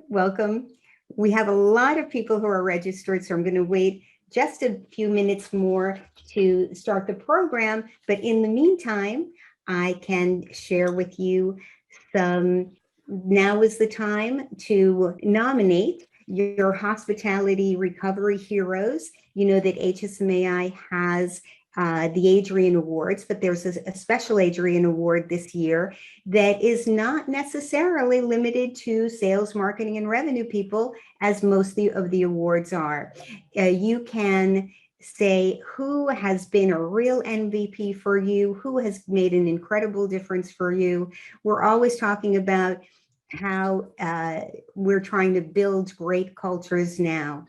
welcome. We have a lot of people who are registered, so I'm going to wait just a few minutes more to start the program. But in the meantime, I can share with you now is the time to nominate your hospitality recovery heroes. You know that HSMAI has the Adrian Awards, but there's a special Adrian Award this year that is not necessarily limited to sales, marketing, and revenue people, as most of the awards are. You can say who has been a real MVP for you, who has made an incredible difference for you. We're always talking about how we're trying to build great cultures now,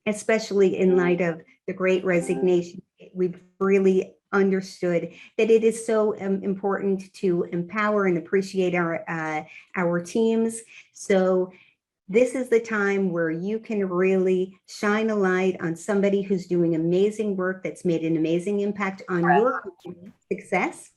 especially in light of the Great Resignation. We've really understood that it is so important to empower and appreciate our teams. So this is the time where you can really shine a light on somebody who's doing amazing work that's made an amazing impact on your success,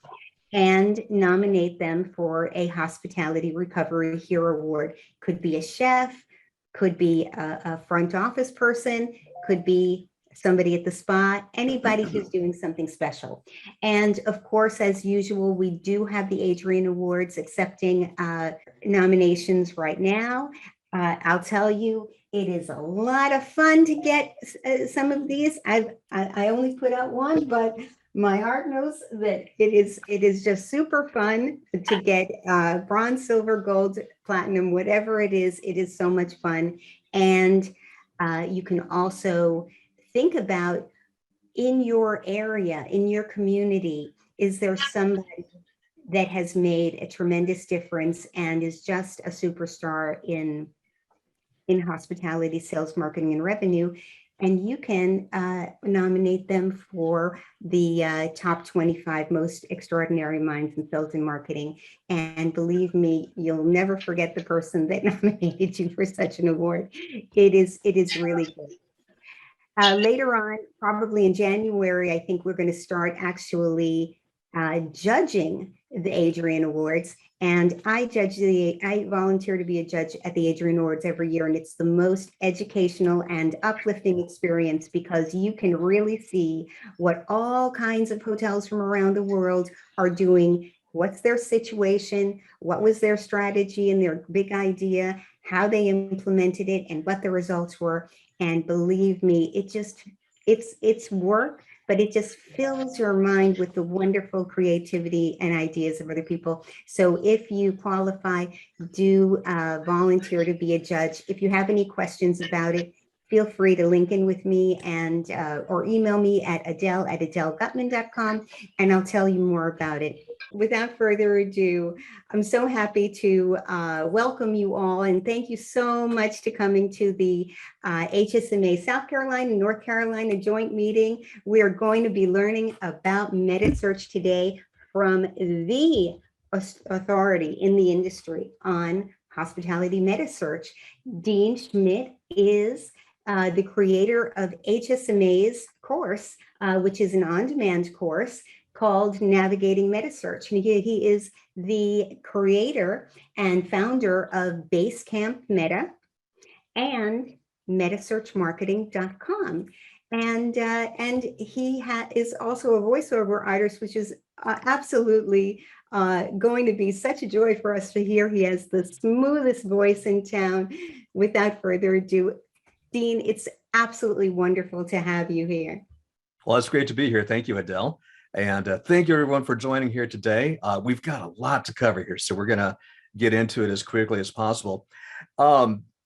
and nominate them for a Hospitality Recovery Hero Award. Could be a chef, could be a front office person, could be somebody at the spa, anybody who's doing something special. And of course, as usual, we do have the Adrian Awards accepting nominations right now. I'll tell you, it is a lot of fun to get some of these. I only put out one, but my heart knows that it is just super fun to get bronze, silver, gold, platinum, whatever it is so much fun. And you can also think about, in your area, in your community, is there somebody that has made a tremendous difference and is just a superstar in hospitality, sales, marketing, and revenue? And you can nominate them for the top 25 most extraordinary minds in sales and marketing. And believe me, you'll never forget the person that nominated you for such an award. It is really good. Later on, probably in January, I think we're going to start actually judging the Adrian Awards. And I volunteer to be a judge at the Adrian Awards every year. And it's the most educational and uplifting experience, because you can really see what all kinds of hotels from around the world are doing. What's their situation? What was their strategy and their big idea? How they implemented it and what the results were. And believe me, it's work, but it just fills your mind with the wonderful creativity and ideas of other people. So if you qualify, do volunteer to be a judge. If you have any questions about it, feel free to link in with me and or email me at adele@adelegutman.com, and I'll tell you more about it. Without further ado, I'm so happy to welcome you all, and thank you so much to coming to the HSMA South Carolina and North Carolina joint meeting. We are going to be learning about Metasearch today from the authority in the industry on hospitality Metasearch. Dean Schmit is the creator of HSMA's course, which is an on-demand course called Navigating Metasearch. And he is the creator and founder of Basecamp Meta and MetaSearchMarketing.com. And he is also a voiceover artist, which is absolutely going to be such a joy for us to hear. He has the smoothest voice in town. Without further ado, Dean, it's absolutely wonderful to have you here. Well, it's great to be here. Thank you, Adele. And thank you, everyone, for joining here today. We've got a lot to cover here, so we're going to get into it as quickly as possible.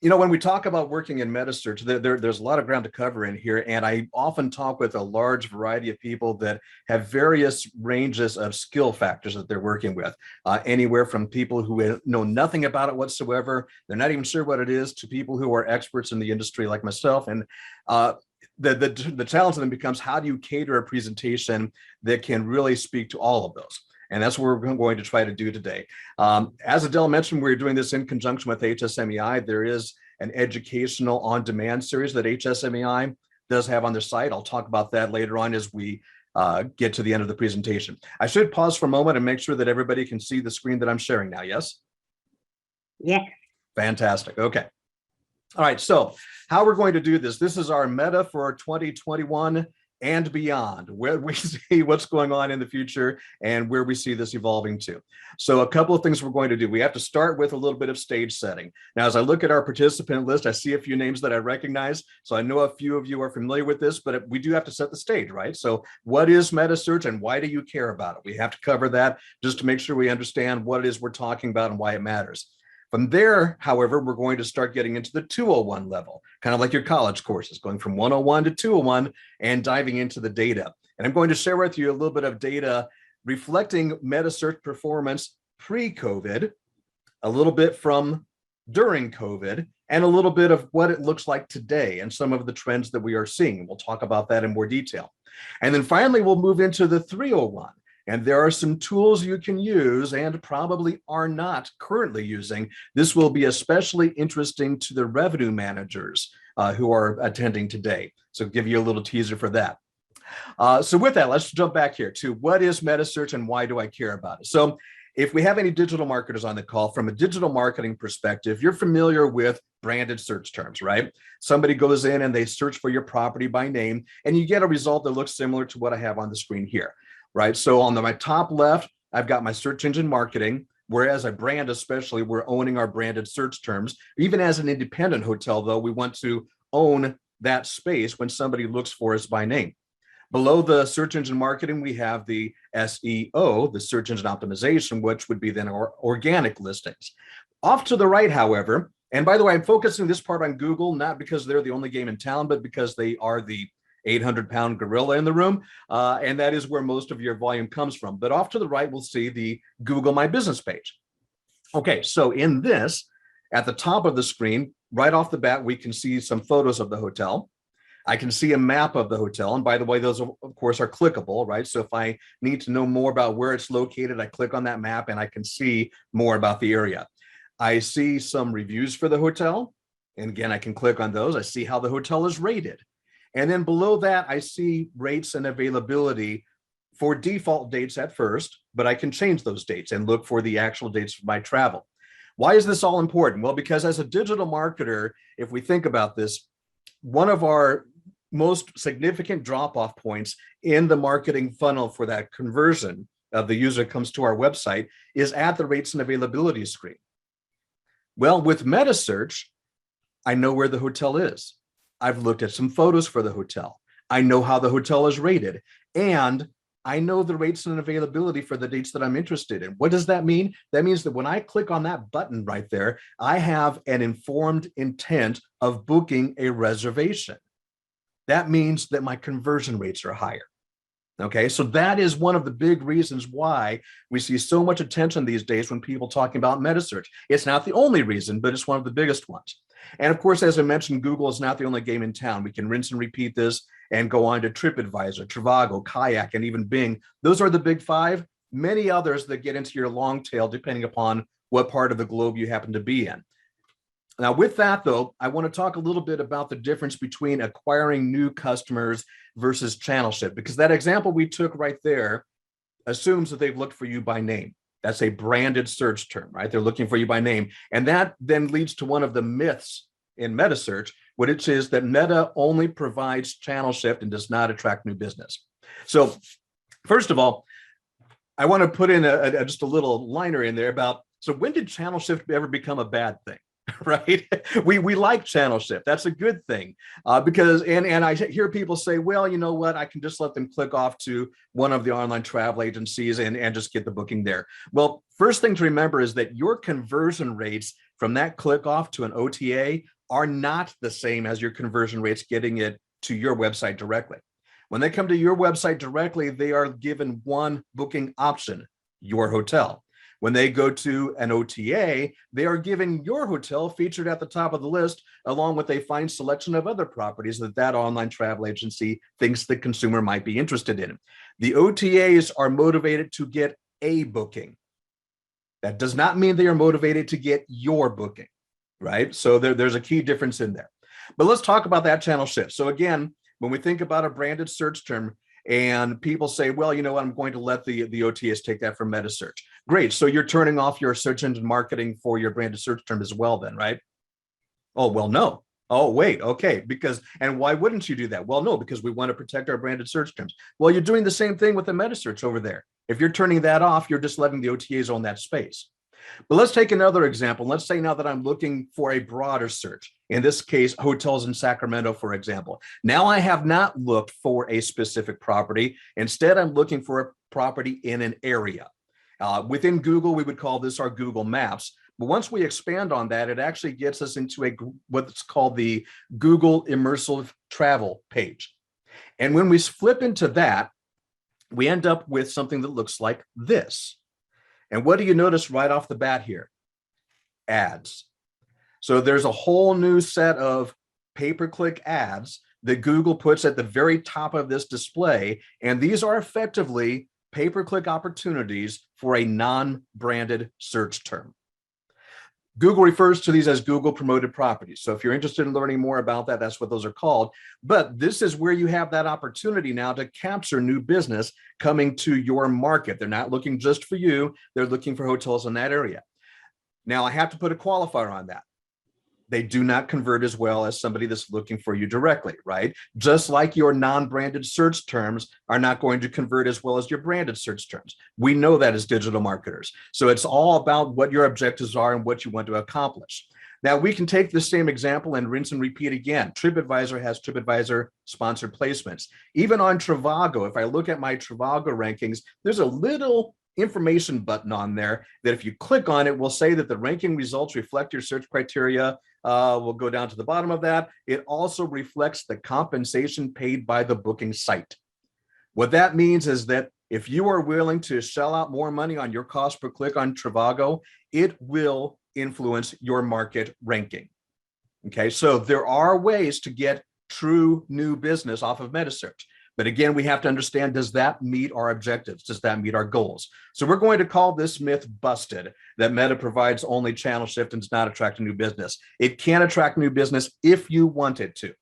You know, when we talk about working in Metasearch, there's a lot of ground to cover in here, and I often talk with a large variety of people that have various ranges of skill factors that they're working with, anywhere from people who know nothing about it whatsoever, they're not even sure what it is, to people who are experts in the industry like myself. And the challenge then becomes, how do you cater a presentation that can really speak to all of those? And that's what we're going to try to do today. As Adele mentioned, we're doing this in conjunction with HSMAI. There is an educational on-demand series that HSMAI does have on their site. I'll talk about that later on as we get to the end of the presentation. I should pause for a moment and make sure that everybody can see the screen that I'm sharing now. Yes? Yeah. Fantastic. Okay. All right, so how we're going to do this. This is our meta for 2021 and beyond, where we see what's going on in the future and where we see this evolving to. So a couple of things we're going to do. We have to start with a little bit of stage setting. Now, as I look at our participant list, I see a few names that I recognize. So I know a few of you are familiar with this, but we do have to set the stage, right? So what is Metasearch and why do you care about it? We have to cover that just to make sure we understand what it is we're talking about and why it matters. From there, however, we're going to start getting into the 201 level, kind of like your college courses, going from 101 to 201 and diving into the data. And I'm going to share with you a little bit of data reflecting Metasearch performance pre-COVID, a little bit from during COVID, and a little bit of what it looks like today and some of the trends that we are seeing. We'll talk about that in more detail. And then finally, we'll move into the 301. And there are some tools you can use and probably are not currently using. This will be especially interesting to the revenue managers who are attending today. So give you a little teaser for that. So with that, let's jump back here to what is Metasearch and why do I care about it? So if we have any digital marketers on the call, from a digital marketing perspective, you're familiar with branded search terms, right? Somebody goes in and they search for your property by name, and you get a result that looks similar to what I have on the screen here. Right. So on my top left, I've got my search engine marketing, whereas a brand, especially, we're owning our branded search terms. Even as an independent hotel, though, we want to own that space when somebody looks for us by name. Below the search engine marketing, we have the SEO, the search engine optimization, which would be then our organic listings. Off to the right, however, and by the way, I'm focusing this part on Google, not because they're the only game in town, but because they are the 800-pound gorilla in the room, and that is where most of your volume comes from. But off to the right, we'll see the Google My Business page. Okay, so in this, at the top of the screen, right off the bat, we can see some photos of the hotel. I can see a map of the hotel. And by the way, those, of course, are clickable, right? So if I need to know more about where it's located, I click on that map and I can see more about the area. I see some reviews for the hotel. And again, I can click on those. I see how the hotel is rated. And then below that, I see rates and availability for default dates at first, but I can change those dates and look for the actual dates for my travel. Why is this all important? Well, because as a digital marketer, if we think about this, one of our most significant drop-off points in the marketing funnel for that conversion of the user comes to our website is at the rates and availability screen. Well, with Metasearch, I know where the hotel is. I've looked at some photos for the hotel. I know how the hotel is rated, and I know the rates and availability for the dates that I'm interested in. What does that mean? That means that when I click on that button right there, I have an informed intent of booking a reservation. That means that my conversion rates are higher. Okay, so that is one of the big reasons why we see so much attention these days when people talking about Metasearch. It's not the only reason, but it's one of the biggest ones. And of course, as I mentioned, Google is not the only game in town. We can rinse and repeat this and go on to TripAdvisor, Trivago, Kayak, and even Bing. Those are the big five. Many others that get into your long tail, depending upon what part of the globe you happen to be in. Now, with that, though, I want to talk a little bit about the difference between acquiring new customers versus channel shift, because that example we took right there assumes that they've looked for you by name. That's a branded search term, right? They're looking for you by name. And that then leads to one of the myths in Metasearch, which is that Meta only provides channel shift and does not attract new business. So first of all, I want to put in just a little liner in there about, so when did channel shift ever become a bad thing? Right? We like channel shift. That's a good thing because, and I hear people say, well, you know what? I can just let them click off to one of the online travel agencies and just get the booking there. Well, first thing to remember is that your conversion rates from that click off to an OTA are not the same as your conversion rates getting it to your website directly. When they come to your website directly, they are given one booking option, your hotel. When they go to an OTA, they are given your hotel featured at the top of the list, along with a fine selection of other properties that online travel agency thinks the consumer might be interested in. The OTAs are motivated to get a booking. That does not mean they are motivated to get your booking, right? So there's a key difference in there. But let's talk about that channel shift. So again, when we think about a branded search term, and people say, well, you know what, I'm going to let the OTAs take that from Metasearch. Great. So you're turning off your search engine marketing for your branded search term as well then, right? Oh, well, no. Oh, wait, okay, and why wouldn't you do that? Well, no, because we want to protect our branded search terms. Well, you're doing the same thing with the Metasearch over there. If you're turning that off, you're just letting the OTAs own that space. But let's take another example. Let's say now that I'm looking for a broader search, in this case, hotels in Sacramento, for example. Now I have not looked for a specific property. Instead, I'm looking for a property in an area. Within Google, we would call this our Google Maps. But once we expand on that, it actually gets us into what's called the Google Immersive Travel page. And when we flip into that, we end up with something that looks like this. And what do you notice right off the bat here? Ads. So there's a whole new set of pay-per-click ads that Google puts at the very top of this display. And these are effectively pay-per-click opportunities for a non-branded search term. Google refers to these as Google promoted properties. So if you're interested in learning more about that, that's what those are called. But this is where you have that opportunity now to capture new business coming to your market. They're not looking just for you. They're looking for hotels in that area. Now I have to put a qualifier on that. They do not convert as well as somebody that's looking for you directly, right? Just like your non-branded search terms are not going to convert as well as your branded search terms. We know that as digital marketers. So it's all about what your objectives are and what you want to accomplish. Now we can take the same example and rinse and repeat again. TripAdvisor has TripAdvisor sponsored placements. Even on Trivago, if I look at my Trivago rankings, there's a little information button on there that if you click on it will say that the ranking results reflect your search criteria. We'll go down to the bottom of that. It also reflects the compensation paid by the booking site. What that means is that if you are willing to shell out more money on your cost per click on Trivago, it will influence your market ranking. Okay, so there are ways to get true new business off of Metasearch. But again, we have to understand, does that meet our objectives? Does that meet our goals? So we're going to call this myth busted, that Meta provides only channel shift and does not attract new business. It can attract new business if you want it to,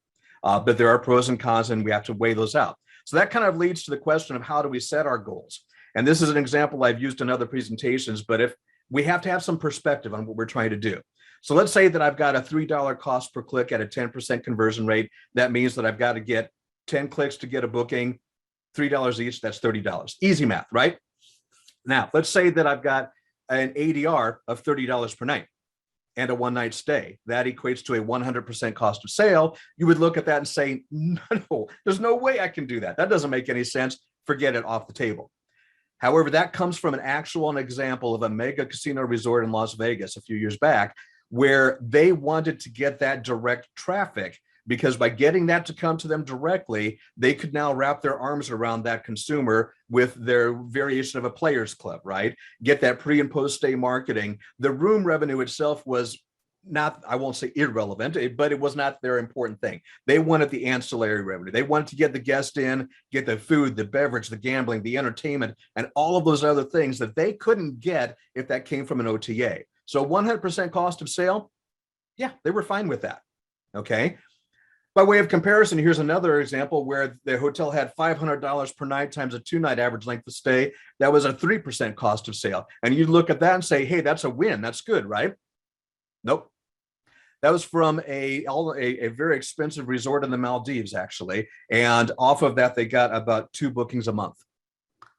but there are pros and cons and we have to weigh those out. So that kind of leads to the question of how do we set our goals? And this is an example I've used in other presentations, but if we have to have some perspective on what we're trying to do. So let's say that I've got a $3 cost per click at a 10% conversion rate. That means that I've got to get 10 clicks to get a booking, $3 each, that's $30. Easy math, right? Now, let's say that I've got an ADR of $30 per night and a one-night stay. That equates to a 100% cost of sale. You would look at that and say, no, there's no way I can do that. That doesn't make any sense. Forget it, off the table. However, that comes from an example of a mega casino resort in Las Vegas a few years back, where they wanted to get that direct traffic, because by getting that to come to them directly, they could now wrap their arms around that consumer with their variation of a players club, right? Get that pre and post stay marketing. The room revenue itself was not, I won't say irrelevant, but it was not their important thing. They wanted the ancillary revenue. They wanted to get the guest in, get the food, the beverage, the gambling, the entertainment, and all of those other things that they couldn't get if that came from an OTA. So 100% cost of sale, yeah, they were fine with that, okay? By way of comparison, here's another example where the hotel had $500 per night times a 2-night average length of stay. That was a 3% cost of sale. And you look at that and say, hey, that's a win. That's good, right? Nope. That was from a very expensive resort in the Maldives, actually. And off of that, they got about 2 bookings a month.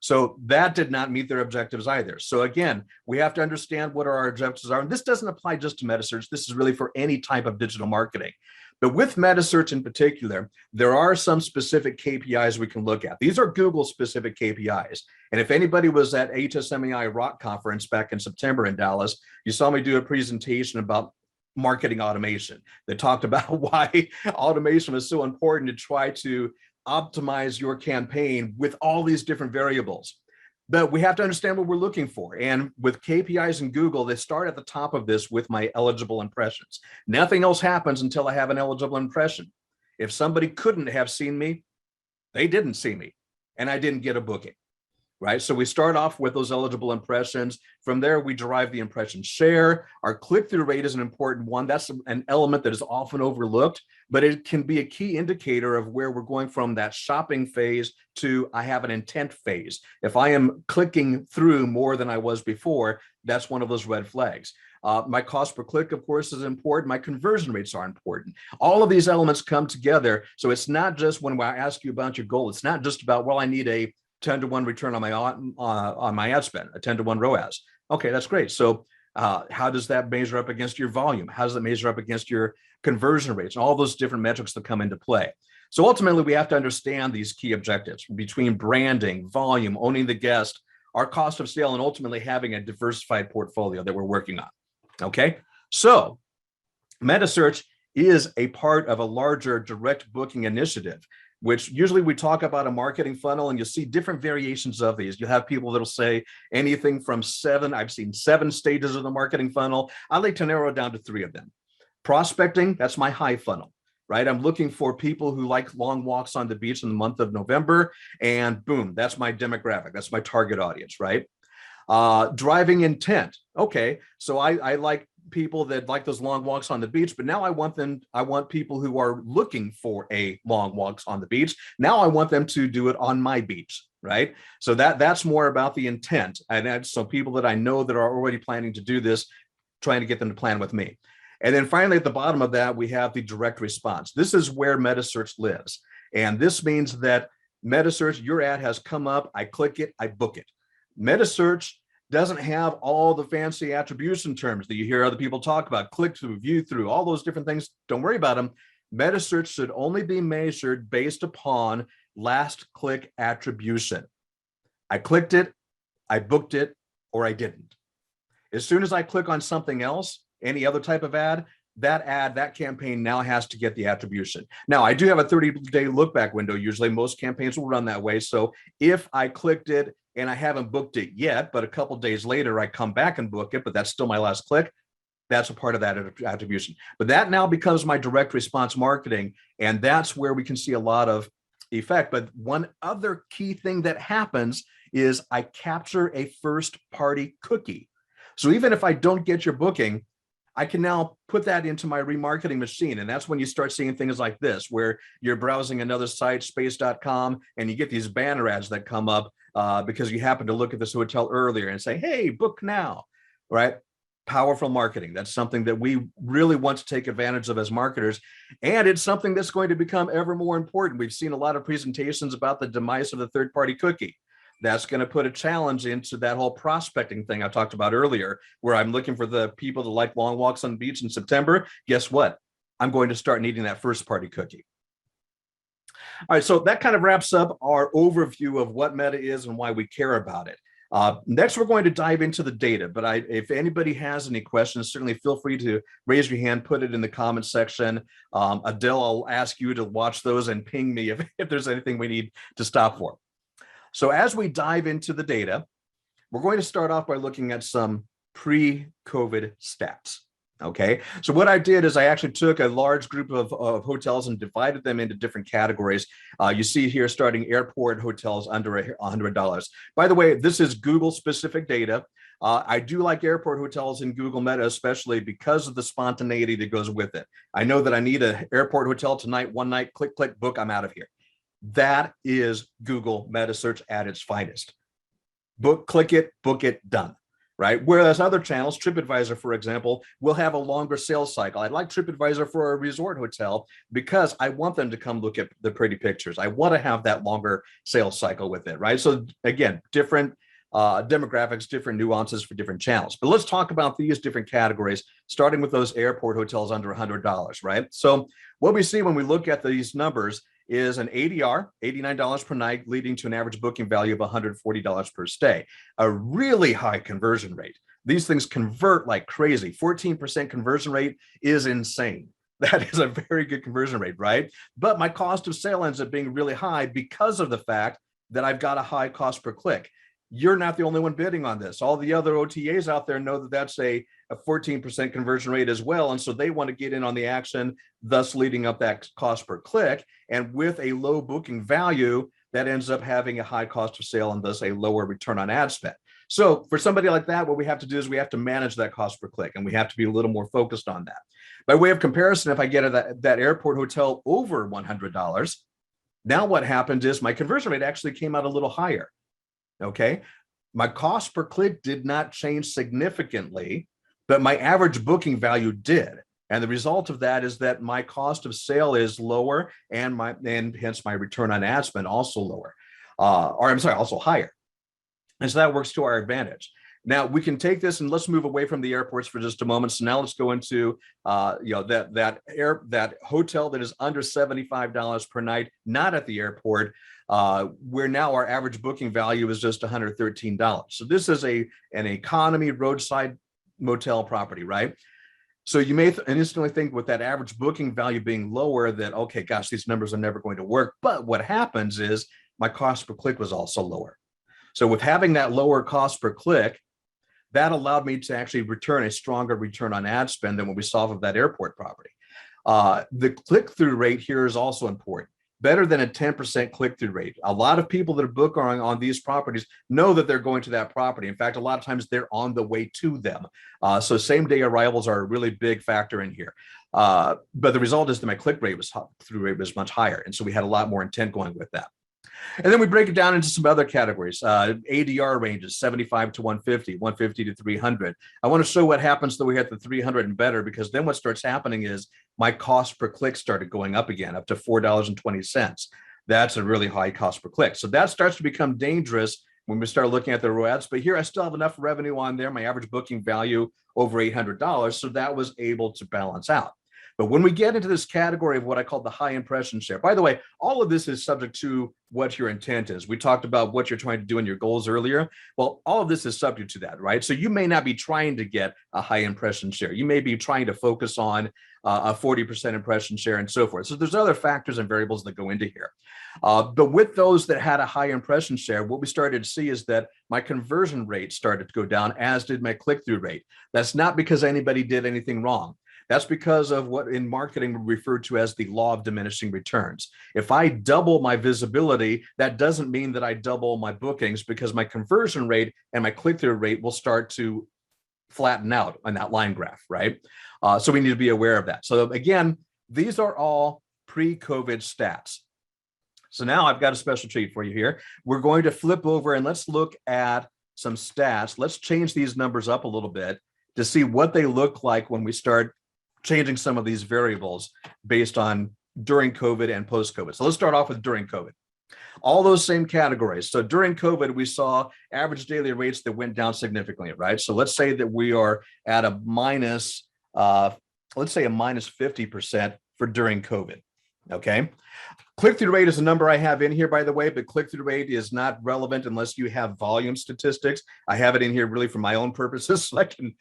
So that did not meet their objectives either. So again, we have to understand what our objectives are. And this doesn't apply just to Metasearch. This is really for any type of digital marketing. But with Metasearch in particular, there are some specific KPIs we can look at. These are Google specific KPIs. And if anybody was at HSMAI Rock Conference back in September in Dallas, you saw me do a presentation about marketing automation that talked about why automation is so important to try to optimize your campaign with all these different variables. But we have to understand what we're looking for. And with KPIs in Google, they start at the top of this with my eligible impressions. Nothing else happens until I have an eligible impression. If somebody couldn't have seen me, they didn't see me, and I didn't get a booking, right? So we start off with those eligible impressions. From there, we derive the impression share. Our click-through rate is an important one. That's an element that is often overlooked, but it can be a key indicator of where we're going from that shopping phase to I have an intent phase. If I am clicking through more than I was before, that's one of those red flags. My cost per click, of course, is important. My conversion rates are important. All of these elements come together. So it's not just when I ask you about your goal, it's not just about, well, I need a 10-to-1 return on my ad spend, a 10-to-1 ROAS. Okay, that's great. So how does that measure up against your volume? How does it measure up against your conversion rates? And all those different metrics that come into play. So ultimately, we have to understand these key objectives between branding, volume, owning the guest, our cost of sale, and ultimately having a diversified portfolio that we're working on. Okay, so Metasearch is a part of a larger direct booking initiative, which usually we talk about a marketing funnel, and you'll see different variations of these. You'll have people that'll say anything from 7, I've seen 7 stages of the marketing funnel. I like to narrow it down to 3 of them. Prospecting, that's my high funnel, right? I'm looking for people who like long walks on the beach in the month of November, and boom, that's my demographic. That's my target audience, right? Driving intent. Okay, so I like people that like those long walks on the beach, but now I want people who are looking for a long walks on the beach. Now I want them to do it on my beach, right? So that's more about the intent. And that's so people that I know that are already planning to do this, trying to get them to plan with me. And then finally, at the bottom of that, we have the direct response. This is where Metasearch lives. And this means that Metasearch, your ad has come up, I click it, I book it. Metasearch doesn't have all the fancy attribution terms that you hear other people talk about, click through, view through, all those different things. Don't worry about them. Metasearch should only be measured based upon last click attribution. I clicked it, I booked it, or I didn't. As soon as I click on something else, any other type of ad, that campaign now has to get the attribution. Now, I do have a 30-day look back window. Usually most campaigns will run that way. So if I clicked it and I haven't booked it yet, but a couple of days later, I come back and book it, but that's still my last click, that's a part of that attribution. But that now becomes my direct response marketing. And that's where we can see a lot of effect. But one other key thing that happens is I capture a first party cookie. So even if I don't get your booking, I can now put that into my remarketing machine. And that's when you start seeing things like this, where you're browsing another site, space.com, and you get these banner ads that come up because you happen to look at this hotel earlier and say, hey, book now, right? Powerful marketing. That's something that we really want to take advantage of as marketers. And it's something that's going to become ever more important. We've seen a lot of presentations about the demise of the third-party cookie. That's going to put a challenge into that whole prospecting thing I talked about earlier, where I'm looking for the people that like long walks on the beach in September. Guess what? I'm going to start needing that first party cookie. All right, so that kind of wraps up our overview of what Meta is and why we care about it. Next, we're going to dive into the data, but if anybody has any questions, certainly feel free to raise your hand, put it in the comments section. Adele, I'll ask you to watch those and ping me if there's anything we need to stop for. So as we dive into the data, we're going to start off by looking at some pre-COVID stats. Okay, so what I did is I actually took a large group of hotels and divided them into different categories. You see here starting airport hotels under $100. By the way, this is Google specific data. I do like airport hotels in Google Meta, especially because of the spontaneity that goes with it. I know that I need an airport hotel tonight, one night, click, click, book, I'm out of here. That is Google Metasearch at its finest. Click it, book it, done, right? Whereas other channels, TripAdvisor, for example, will have a longer sales cycle. I like TripAdvisor for a resort hotel because I want them to come look at the pretty pictures. I want to have that longer sales cycle with it, right? So again, different demographics, different nuances for different channels. But let's talk about these different categories, starting with those airport hotels under $100, right? So what we see when we look at these numbers is an ADR, $89 per night, leading to an average booking value of $140 per stay. A really high conversion rate. These things convert like crazy. 14% conversion rate is insane. That is a very good conversion rate, right? But my cost of sale ends up being really high because of the fact that I've got a high cost per click. You're not the only one bidding on this. All the other OTAs out there know that that's a 14% conversion rate as well. And so they want to get in on the action, thus leading up that cost per click. And with a low booking value, that ends up having a high cost of sale and thus a lower return on ad spend. So for somebody like that, what we have to do is we have to manage that cost per click, and we have to be a little more focused on that. By way of comparison, if I get that airport hotel over $100, now what happened is my conversion rate actually came out a little higher. Okay, my cost per click did not change significantly, but my average booking value did. And the result of that is that my cost of sale is lower, and hence my return on ad spend also lower, also higher. And so that works to our advantage. Now we can take this and let's move away from the airports for just a moment. So now let's go into that hotel that is under $75 per night, not at the airport, where now our average booking value is just $113. So this is an economy roadside motel property, right? So you may instantly think with that average booking value being lower that, okay, gosh, these numbers are never going to work. But what happens is my cost per click was also lower. So with having that lower cost per click, that allowed me to actually return a stronger return on ad spend than what we saw of that airport property. The click-through rate here is also important. Better than a 10% click-through rate. A lot of people that are booking on these properties know that they're going to that property. In fact, a lot of times they're on the way to them. So same-day arrivals are a really big factor in here. But the result is that my click-through rate was much higher. And so we had a lot more intent going with that. And then we break it down into some other categories. ADR ranges 75 to 150, 150 to 300. I want to show what happens that we hit the 300 and better, because then what starts happening is my cost per click started going up again, up to $4.20. That's a really high cost per click. So that starts to become dangerous when we start looking at the ROAS. But here I still have enough revenue on there, my average booking value over $800. So that was able to balance out. But when we get into this category of what I call the high impression share, by the way, all of this is subject to what your intent is. We talked about what you're trying to do in your goals earlier. Well, all of this is subject to that, right? So you may not be trying to get a high impression share. You may be trying to focus on a 40% impression share and so forth. So there's other factors and variables that go into here. But with those that had a high impression share, what we started to see is that my conversion rate started to go down, as did my click-through rate. That's not because anybody did anything wrong. That's because of what in marketing we refer to as the law of diminishing returns. If I double my visibility, that doesn't mean that I double my bookings, because my conversion rate and my click-through rate will start to flatten out on that line graph, right? So we need to be aware of that. So again, these are all pre-COVID stats. So now I've got a special treat for you here. We're going to flip over and let's look at some stats. Let's change these numbers up a little bit to see what they look like when we start changing some of these variables based on during COVID and post-COVID. So let's start off with during COVID. All those same categories. So during COVID, we saw average daily rates that went down significantly, right? So let's say that we are at a minus, let's say a minus 50% for during COVID, okay? Click-through rate is a number I have in here, by the way, but click-through rate is not relevant unless you have volume statistics. I have it in here really for my own purposes, so I can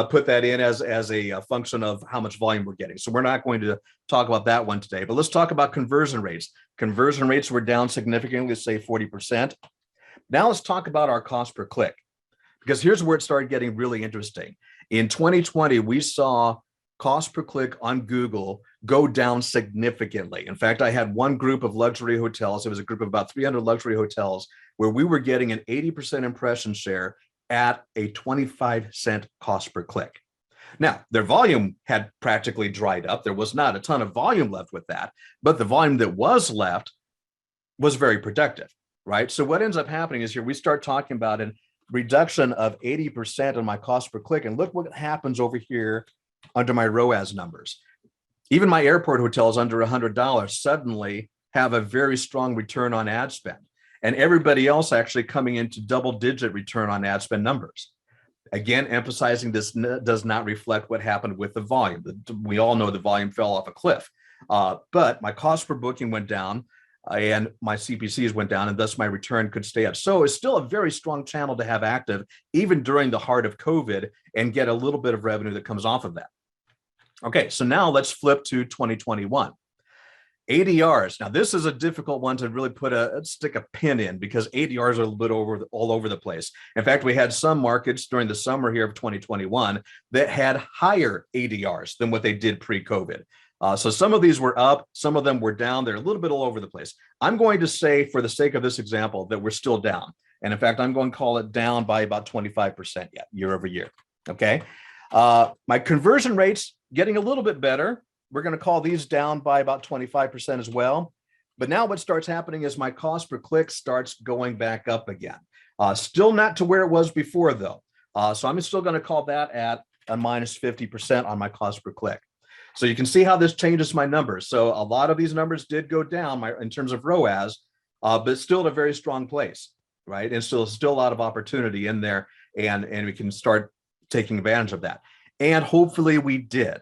put that in as a function of how much volume we're getting. So we're not going to talk about that one today, but let's talk about conversion rates. Conversion rates were down significantly, say 40%. Now let's talk about our cost per click, because here's where it started getting really interesting. In 2020, we saw cost per click on Google go down significantly. In fact, I had one group of luxury hotels. It was a group of about 300 luxury hotels where we were getting an 80% impression share at a 25-cent cost per click. Now, their volume had practically dried up. There was not a ton of volume left with that, but the volume that was left was very productive, right? So what ends up happening is here we start talking about a reduction of 80% on my cost per click. And look what happens over here under my ROAS numbers. Even my airport hotels under $100 suddenly have a very strong return on ad spend, and everybody else actually coming into double-digit return on ad spend numbers. Again, emphasizing this does not reflect what happened with the volume. We all know the volume fell off a cliff, but my cost per booking went down and my CPCs went down, and thus my return could stay up. So it's still a very strong channel to have active, even during the heart of COVID, and get a little bit of revenue that comes off of that. Okay, so now let's flip to 2021. ADRs. Now, this is a difficult one to really stick a pin in, because ADRs are a little bit all over the place. In fact, we had some markets during the summer here of 2021 that had higher ADRs than what they did pre-COVID. So some of these were up, some of them were down. They're a little bit all over the place. I'm going to say, for the sake of this example, that we're still down. And in fact, I'm going to call it down by about 25% year over year. Okay. My conversion rates getting a little bit better. We're going to call these down by about 25% as well. But now what starts happening is my cost per click starts going back up again. Still not to where it was before, though. So I'm still going to call that at a minus 50% on my cost per click. So you can see how this changes my numbers. So a lot of these numbers did go down in terms of ROAS, but still at a very strong place, right? And still a lot of opportunity in there, and we can start taking advantage of that. And hopefully we did,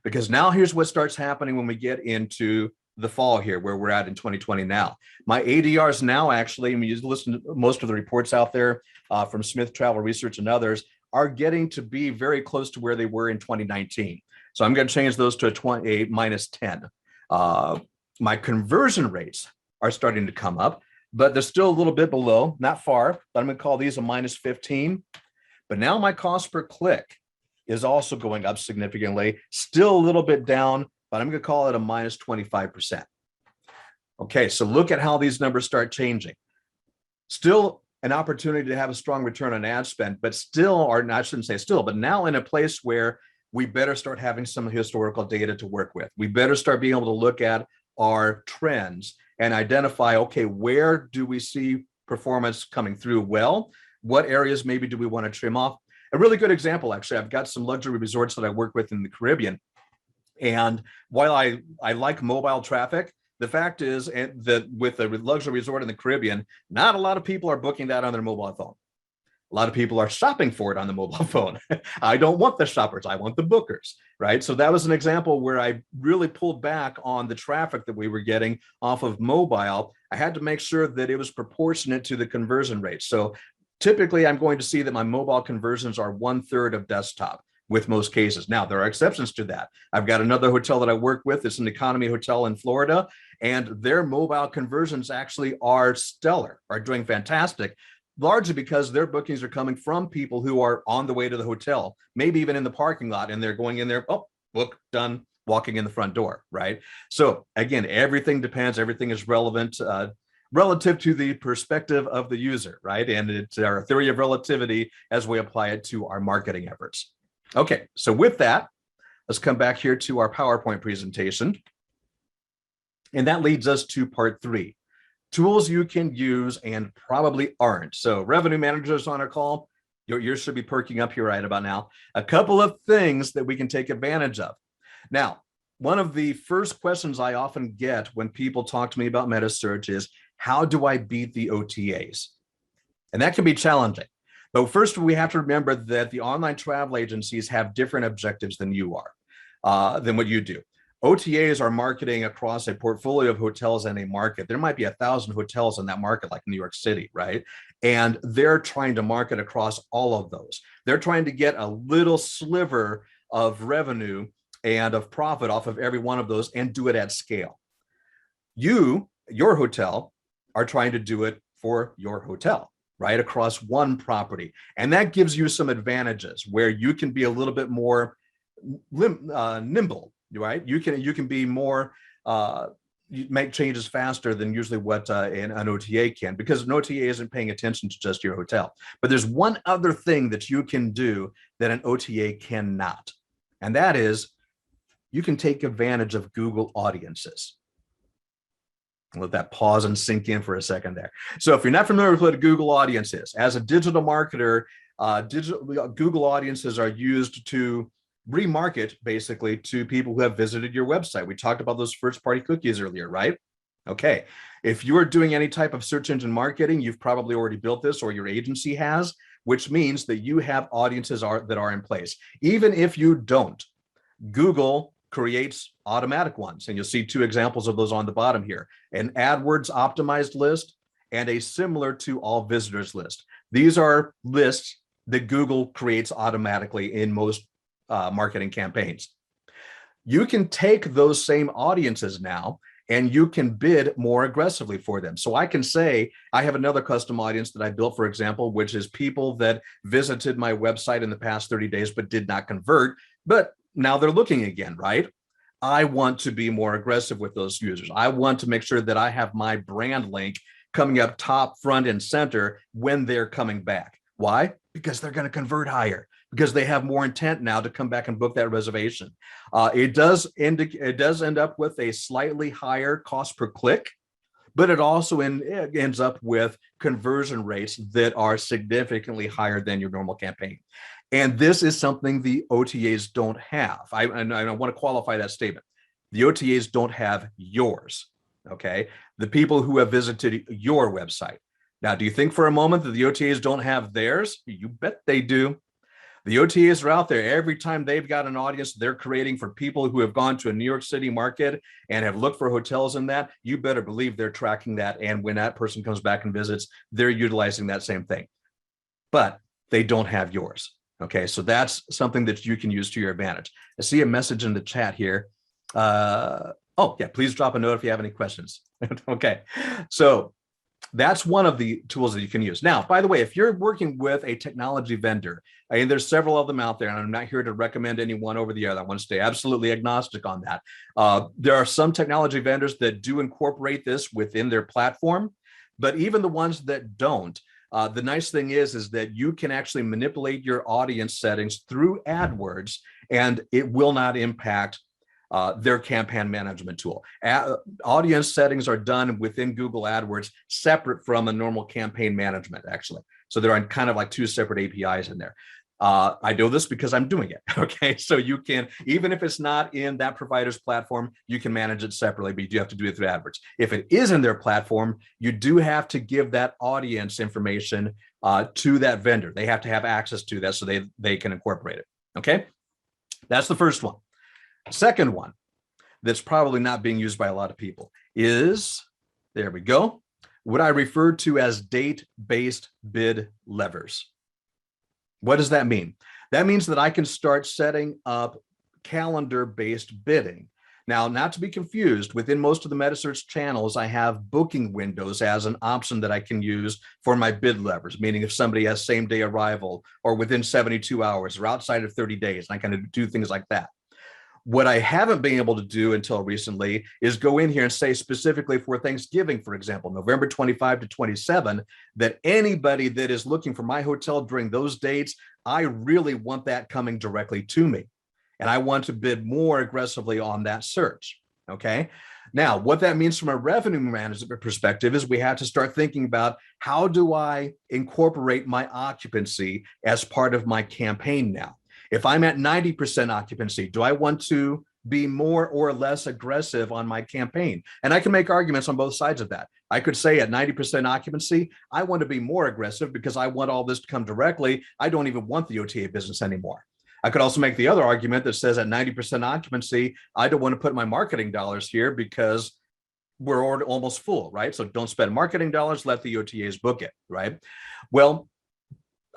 because now here's what starts happening when we get into the fall here, where we're at in 2020 now. My ADRs now, actually, when you listen to most of the reports out there from Schmit Travel Research and others, are getting to be very close to where they were in 2019. So I'm going to change those to a 28 minus 10. My conversion rates are starting to come up, but they're still a little bit below, not far, but I'm going to call these a minus 15. But now my cost per click is also going up significantly, still a little bit down, but I'm going to call it a minus 25%. Okay, so look at how these numbers start changing. Still an opportunity to have a strong return on ad spend, but still, or I shouldn't say still, but now in a place where we better start having some historical data to work with. We better start being able to look at our trends and identify, okay, where do we see performance coming through well? What areas maybe do we want to trim off? A really good example, actually, I've got some luxury resorts that I work with in the Caribbean. And while I like mobile traffic, the fact is that with a luxury resort in the Caribbean, not a lot of people are booking that on their mobile phone. A lot of people are shopping for it on the mobile phone. I don't want the shoppers, I want the bookers, right? So that was an example where I really pulled back on the traffic that we were getting off of mobile. I had to make sure that it was proportionate to the conversion rate. So typically I'm going to see that my mobile conversions are 1/3 of desktop with most cases. Now, there are exceptions to that. I've got another hotel that I work with. It's an economy hotel in Florida, and their mobile conversions actually are stellar, are doing fantastic, largely because their bookings are coming from people who are on the way to the hotel, maybe even in the parking lot, and they're going in there, oh, book, done, walking in the front door, right? So again, everything depends, everything is relevant, relative to the perspective of the user, right? And it's our theory of relativity as we apply it to our marketing efforts. Okay, so with that, let's come back here to our PowerPoint presentation. And that leads us to part 3, tools you can use and probably aren't. So revenue managers on our call, your ears should be perking up here right about now. A couple of things that we can take advantage of. Now, one of the first questions I often get when people talk to me about Metasearch is, how do I beat the OTAs? And that can be challenging. But first, we have to remember that the online travel agencies have different objectives than you are, than what you do. OTAs are marketing across a portfolio of hotels in a market. There might be 1,000 hotels in that market, like New York City, right? And they're trying to market across all of those. They're trying to get a little sliver of revenue and of profit off of every one of those and do it at scale. Your hotel, are trying to do it for your hotel, right, across one property. And that gives you some advantages where you can be a little bit more nimble, right? You can be more, you make changes faster than usually what an OTA can, because an OTA isn't paying attention to just your hotel. But there's one other thing that you can do that an OTA cannot, and that is you can take advantage of Google audiences. Let that pause and sink in for a second there. So if you're not familiar with what a Google audience is, as a digital marketer, Google audiences are used to remarket basically to people who have visited your website. We talked about those first-party cookies earlier, right? Okay, if you are doing any type of search engine marketing, you've probably already built this, or your agency has, which means that you have audiences that are in place. Even if you don't, Google creates automatic ones. And you'll see 2 examples of those on the bottom here, an AdWords optimized list and a similar to all visitors list. These are lists that Google creates automatically in most marketing campaigns. You can take those same audiences now and you can bid more aggressively for them. So I can say, I have another custom audience that I built, for example, which is people that visited my website in the past 30 days, but did not convert, but now they're looking again, right? I want to be more aggressive with those users. I want to make sure that I have my brand link coming up top, front, and center when they're coming back. Why? Because they're going to convert higher, because they have more intent now to come back and book that reservation. It does end up with a slightly higher cost per click, but it also ends up with conversion rates that are significantly higher than your normal campaign. And this is something the OTAs don't have. I want to qualify that statement. The OTAs don't have yours, okay? The people who have visited your website. Now, do you think for a moment that the OTAs don't have theirs? You bet they do. The OTAs are out there. Every time they've got an audience they're creating for people who have gone to a New York City market and have looked for hotels in that, you better believe they're tracking that. And when that person comes back and visits, they're utilizing that same thing. But they don't have yours. Okay, so that's something that you can use to your advantage. I see a message in the chat here. Oh, yeah, please drop a note if you have any questions. Okay, so that's one of the tools that you can use. Now, by the way, if you're working with a technology vendor, I mean, there's several of them out there, and I'm not here to recommend any one over the other. I want to stay absolutely agnostic on that. There are some technology vendors that do incorporate this within their platform, but even the ones that don't, the nice thing is that you can actually manipulate your audience settings through AdWords, and it will not impact their campaign management tool. Audience settings are done within Google AdWords, separate from a normal campaign management, actually. So there are kind of like two separate APIs in there. I know this because I'm doing it. Okay, so you can, even if it's not in that provider's platform, you can manage it separately, but you do have to do it through AdWords. If it is in their platform, you do have to give that audience information to that vendor. They have to have access to that so they can incorporate it. Okay, that's the first one. Second one that's probably not being used by a lot of people is, there we go, what I refer to as date-based bid levers. What does that mean? That means that I can start setting up calendar-based bidding. Now, not to be confused, within most of the Metasearch channels, I have booking windows as an option that I can use for my bid levers, meaning if somebody has same-day arrival or within 72 hours or outside of 30 days, and I kind of do things like that. What I haven't been able to do until recently is go in here and say specifically for Thanksgiving, for example, November 25 to 27, that anybody that is looking for my hotel during those dates, I really want that coming directly to me. And I want to bid more aggressively on that search. Okay. Now, what that means from a revenue management perspective is we have to start thinking about, how do I incorporate my occupancy as part of my campaign now? If I'm at 90% occupancy, do I want to be more or less aggressive on my campaign? And I can make arguments on both sides of that. I could say at 90% occupancy, I want to be more aggressive because I want all this to come directly. I don't even want the OTA business anymore. I could also make the other argument that says at 90% occupancy, I don't want to put my marketing dollars here because we're already almost full, right? So don't spend marketing dollars, let the OTAs book it, right? Well,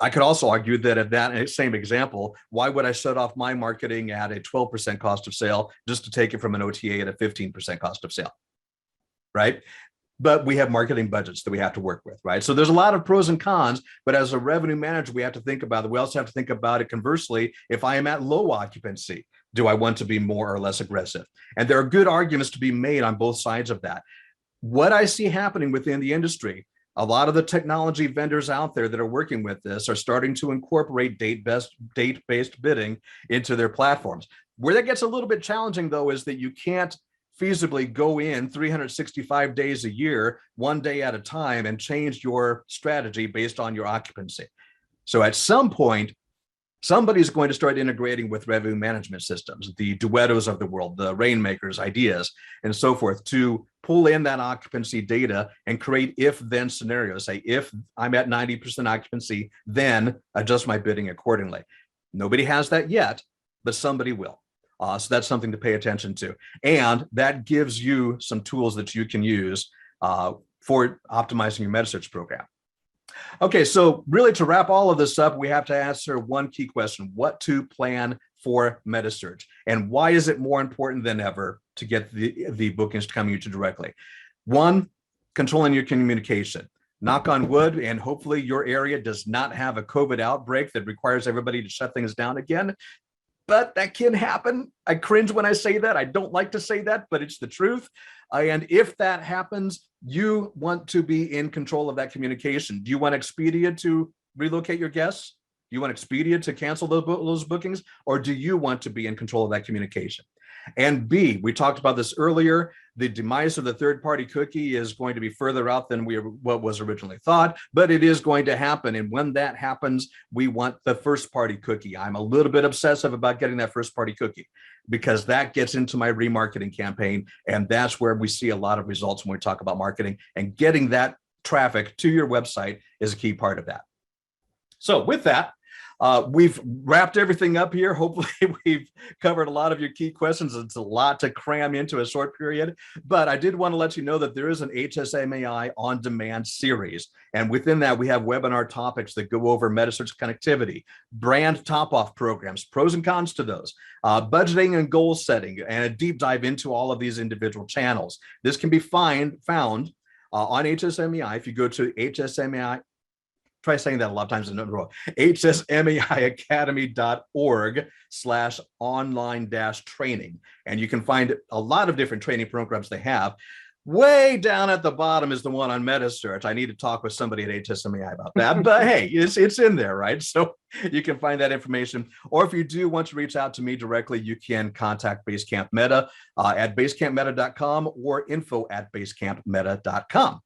I could also argue that at that same example, why would I set off my marketing at a 12% cost of sale just to take it from an OTA at a 15% cost of sale, right? But we have marketing budgets that we have to work with, right? So there's a lot of pros and cons, but as a revenue manager, we have to think about it. We also have to think about it conversely. If I am at low occupancy, do I want to be more or less aggressive? And there are good arguments to be made on both sides of that. What I see happening within the industry, a lot of the technology vendors out there that are working with this are starting to incorporate date-based bidding into their platforms. Where that gets a little bit challenging, though, is that you can't feasibly go in 365 days a year, one day at a time, and change your strategy based on your occupancy. So at some point, somebody's going to start integrating with revenue management systems, the Duettos of the world, the Rainmakers, Ideas, and so forth, to pull in that occupancy data and create if-then scenarios. Say, if I'm at 90% occupancy, then adjust my bidding accordingly. Nobody has that yet, but somebody will. So that's something to pay attention to. And that gives you some tools that you can use for optimizing your Metasearch program. Okay, so really to wrap all of this up, we have to answer one key question: what to plan for Metasearch, and why is it more important than ever to get the bookings to come to you directly? One, controlling your communication. Knock on wood, and hopefully your area does not have a COVID outbreak that requires everybody to shut things down again. But that can happen. I cringe when I say that. I don't like to say that, but it's the truth. And if that happens, you want to be in control of that communication. Do you want Expedia to relocate your guests? Do you want Expedia to cancel those bookings? Or do you want to be in control of that communication? And B, we talked about this earlier, the demise of the third-party cookie is going to be further out than what was originally thought, but it is going to happen. And when that happens, we want the first-party cookie. I'm a little bit obsessive about getting that first-party cookie because that gets into my remarketing campaign. And that's where we see a lot of results when we talk about marketing, and getting that traffic to your website is a key part of that. So with that, we've wrapped everything up here. Hopefully we've covered a lot of your key questions. It's a lot to cram into a short period, but I did want to let you know that there is an HSMAI On Demand series. And within that, we have webinar topics that go over Metasearch connectivity, brand top-off programs, pros and cons to those, budgeting and goal setting, and a deep dive into all of these individual channels. This can be found on HSMAI. If you go to HSMAI, try saying that a lot of times in a row, hsmaiacademy.org/online-training. And you can find a lot of different training programs they have. Way down at the bottom is the one on Metasearch. I need to talk with somebody at HSMAI about that, but hey, it's in there, right? So you can find that information. Or if you do want to reach out to me directly, you can contact Basecamp Meta at basecampmeta.com or info@basecampmeta.com.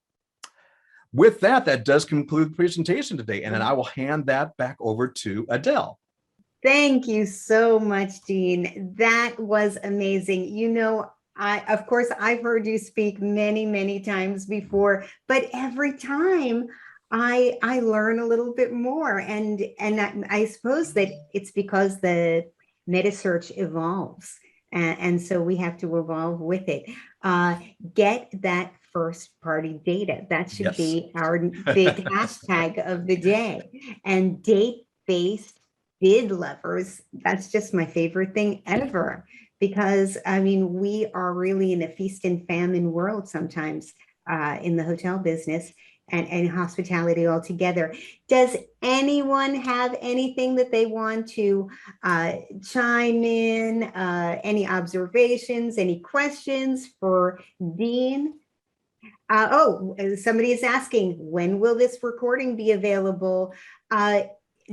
With that, that does conclude the presentation today, and then I will hand that back over to Adele. Thank you so much, Dean. That was amazing. You know, of course, I've heard you speak many, many times before, but every time I learn a little bit more, and I suppose that it's because the Metasearch evolves, and so we have to evolve with it. Get that first party data. That should be our big hashtag of the day. And date-based bid levers, that's just my favorite thing ever, because I mean, we are really in a feast and famine world sometimes in the hotel business and hospitality altogether. Does anyone have anything that they want to chime in? Any observations, any questions for Dean? Somebody is asking, when will this recording be available?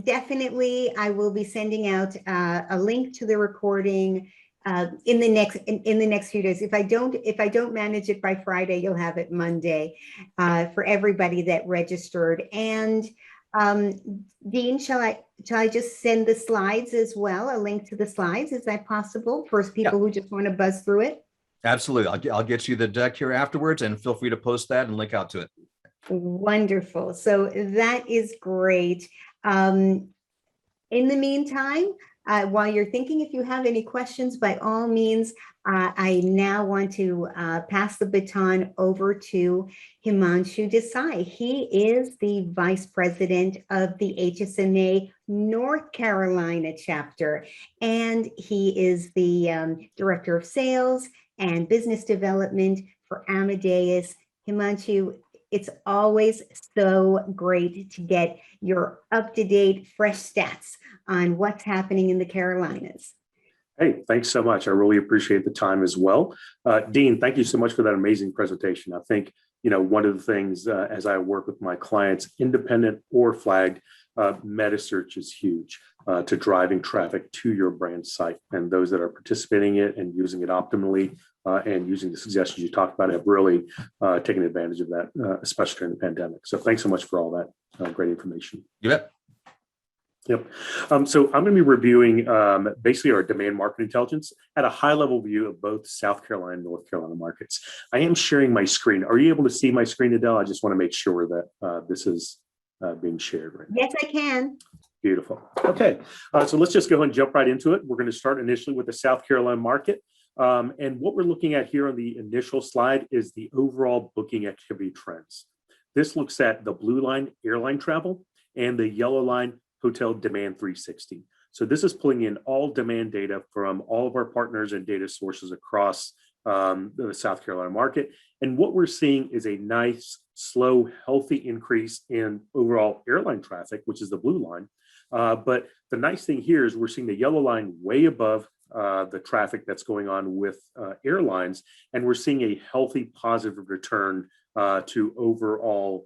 Definitely, I will be sending out a link to the recording in the next few days. If I don't manage it by Friday, you'll have it Monday for everybody that registered. And Dean, shall I just send the slides as well? A link to the slides? Is that possible for people who just want to buzz through it? Absolutely. I'll get you the deck here afterwards, and feel free to post that and link out to it. Wonderful. So that is great. In the meantime, while you're thinking, if you have any questions, by all means, I now want to pass the baton over to Himanshu Desai. He is the Vice President of the HSMA North Carolina chapter, and he is the Director of Sales and Business Development for Amadeus. Himanshu, it's always so great to get your up-to-date, fresh stats on what's happening in the Carolinas. Hey, thanks so much. I really appreciate the time as well. Dean, thank you so much for that amazing presentation. I think, you know, one of the things as I work with my clients, independent or flagged, Metasearch is huge to driving traffic to your brand site. And those that are participating in it and using it optimally and using the suggestions you talked about have really taken advantage of that, especially during the pandemic. So thanks so much for all that great information. You bet. Yep. So I'm going to be reviewing basically our demand market intelligence at a high level view of both South Carolina and North Carolina markets. I am sharing my screen. Are you able to see my screen, Adele? I just want to make sure that this is being shared right now. Yes, I can. Beautiful. Okay. So let's just go ahead and jump right into it. We're going to start initially with the South Carolina market. And what we're looking at here on the initial slide is the overall booking activity trends. This looks at the blue line, airline travel, and the yellow line, Hotel Demand 360. So this is pulling in all demand data from all of our partners and data sources across the South Carolina market. And what we're seeing is a nice, slow, healthy increase in overall airline traffic, which is the blue line. But the nice thing here is we're seeing the yellow line way above the traffic that's going on with airlines. And we're seeing a healthy positive return to overall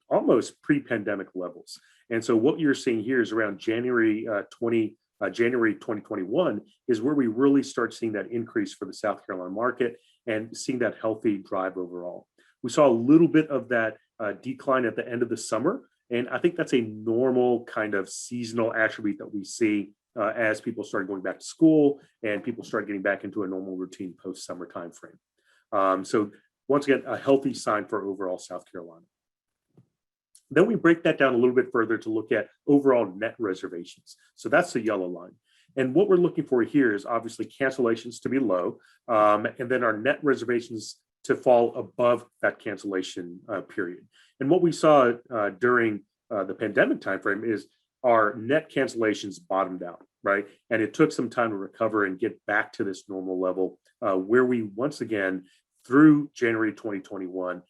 almost pre-pandemic levels. And so what you're seeing here is around January 2021 is where we really start seeing that increase for the South Carolina market. and seeing that healthy drive overall. We saw a little bit of that decline at the end of the summer, and I think that's a normal kind of seasonal attribute that we see as people start going back to school and people start getting back into a normal routine post-summer timeframe. So once again, a healthy sign for overall South Carolina. Then we break that down a little bit further to look at overall net reservations. So that's the yellow line. And what we're looking for here is obviously cancellations to be low, and then our net reservations to fall above that cancellation period. And what we saw during the pandemic timeframe is our net cancellations bottomed out, right? And it took some time to recover and get back to this normal level where we once again, through January 2021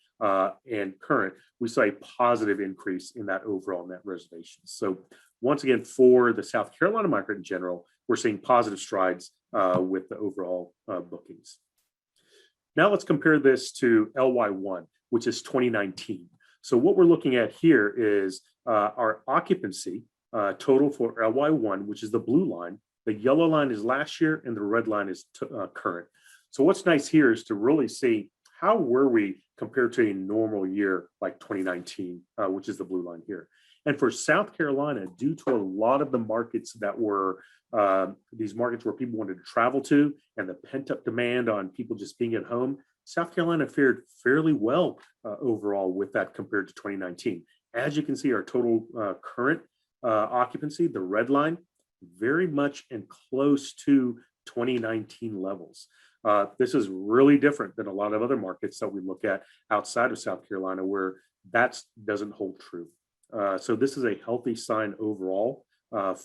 and current, we saw a positive increase in that overall net reservations. So once again, for the South Carolina market in general, we're seeing positive strides with the overall bookings. Now let's compare this to LY1, which is 2019. So what we're looking at here is our occupancy total for LY1, which is the blue line. The yellow line is last year and the red line is current. So what's nice here is to really see how were we compared to a normal year like 2019, which is the blue line here. And for South Carolina, due to a lot of the markets that were these markets where people wanted to travel to and the pent-up demand on people just being at home, South Carolina fared fairly well overall with that compared to 2019. As you can see, our total current occupancy, the red line, very much and close to 2019 levels. This is really different than a lot of other markets that we look at outside of South Carolina where that doesn't hold true. So this is a healthy sign overall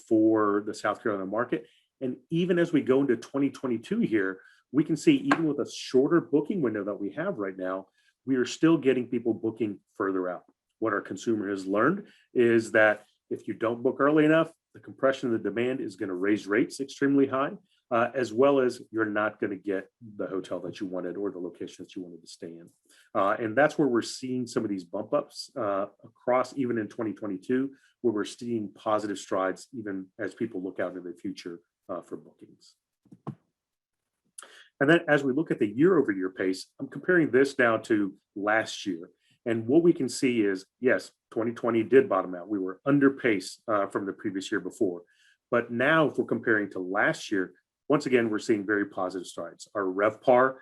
for the South Carolina market. And even as we go into 2022 here, we can see even with a shorter booking window that we have right now, we are still getting people booking further out. What our consumer has learned is that if you don't book early enough, the compression of the demand is going to raise rates extremely high, as well as you're not going to get the hotel that you wanted or the location that you wanted to stay in. And that's where we're seeing some of these bump ups across even in 2022, where we're seeing positive strides even as people look out into the future for bookings. And then as we look at the year over year pace, I'm comparing this now to last year. And what we can see is, yes, 2020 did bottom out. We were under pace from the previous year before. But now if we're comparing to last year, once again, we're seeing very positive strides. Our RevPAR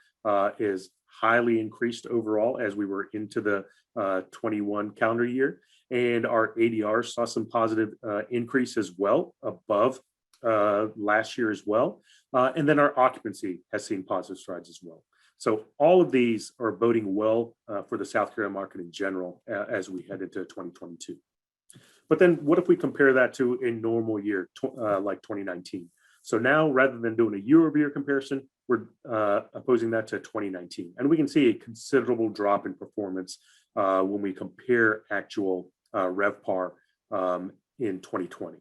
is highly increased overall as we were into the 21 calendar year. And our ADR saw some positive increase as well above last year as well. And then our occupancy has seen positive strides as well. So all of these are boding well for the South Carolina market in general as we head into 2022. But then what if we compare that to a normal year like 2019? So now rather than doing a year over year comparison, we're opposing that to 2019. And we can see a considerable drop in performance when we compare actual RevPAR in 2020.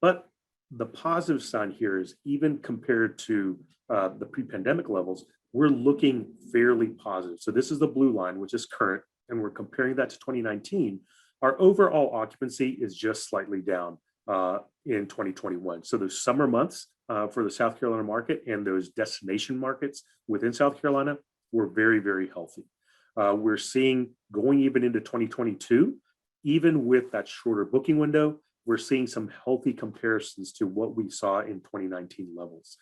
But the positive sign here is even compared to the pre-pandemic levels, we're looking fairly positive. So this is the blue line, which is current, and we're comparing that to 2019. Our overall occupancy is just slightly down in 2021. So those summer months for the South Carolina market and those destination markets within South Carolina were very, very healthy. We're seeing going even into 2022, even with that shorter booking window, we're seeing some healthy comparisons to what we saw in 2019 levels.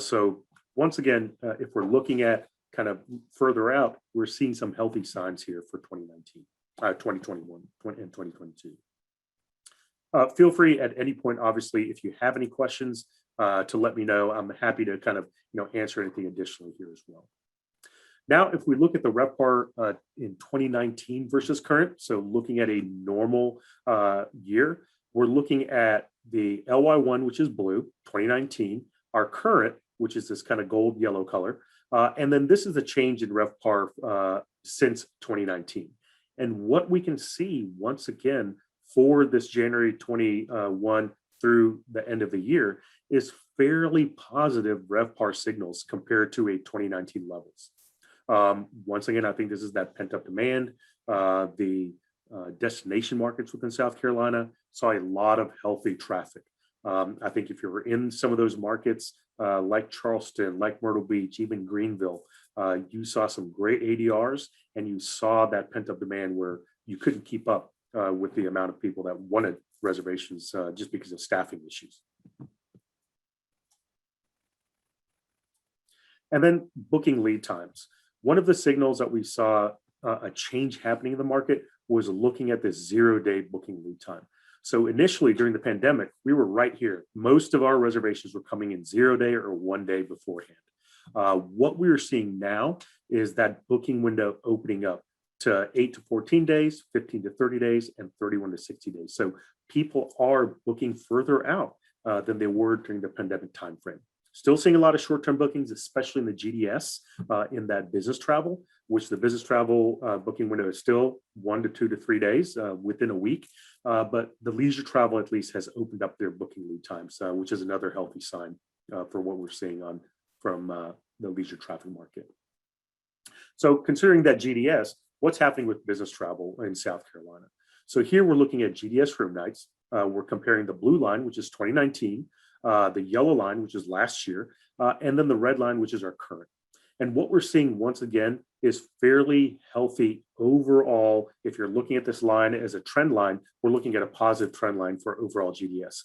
So once again, if we're looking at kind of further out, we're seeing some healthy signs here for 2019, 2021, and 2022. Feel free at any point, obviously, if you have any questions to let me know. I'm happy to kind of answer anything additionally here as well. Now, if we look at the RevPAR in 2019 versus current, so looking at a normal year, we're looking at the LY1, which is blue, 2019, our current, which is this kind of gold yellow color. And then this is the change in RevPAR since 2019. And what we can see once again for this January 21 through the end of the year is fairly positive RevPAR signals compared to a 2019 levels. Once again, I think this is that pent up demand. The destination markets within South Carolina saw a lot of healthy traffic. I think if you're in some of those markets like Charleston, like Myrtle Beach, even Greenville, you saw some great ADRs, and you saw that pent-up demand where you couldn't keep up with the amount of people that wanted reservations just because of staffing issues. And then booking lead times. One of the signals that we saw a change happening in the market was looking at this 0-day booking lead time. So initially during the pandemic, we were right here. Most of our reservations were coming in 0-day or 1 day beforehand. What we're seeing now is that booking window opening up to 8 to 14 days, 15 to 30 days, and 31 to 60 days. So people are booking further out than they were during the pandemic timeframe. Still seeing a lot of short-term bookings, especially in the GDS, in that business travel, which the business travel booking window is still 1 to 2 to 3 days within a week. But the leisure travel at least has opened up their booking lead times, which is another healthy sign for what we're seeing from the leisure traffic market. So considering that GDS, what's happening with business travel in South Carolina? So here we're looking at GDS room nights. We're comparing the blue line, which is 2019, the yellow line, which is last year, and then the red line, which is our current. And what we're seeing once again is fairly healthy overall. If you're looking at this line as a trend line, we're looking at a positive trend line for overall GDS.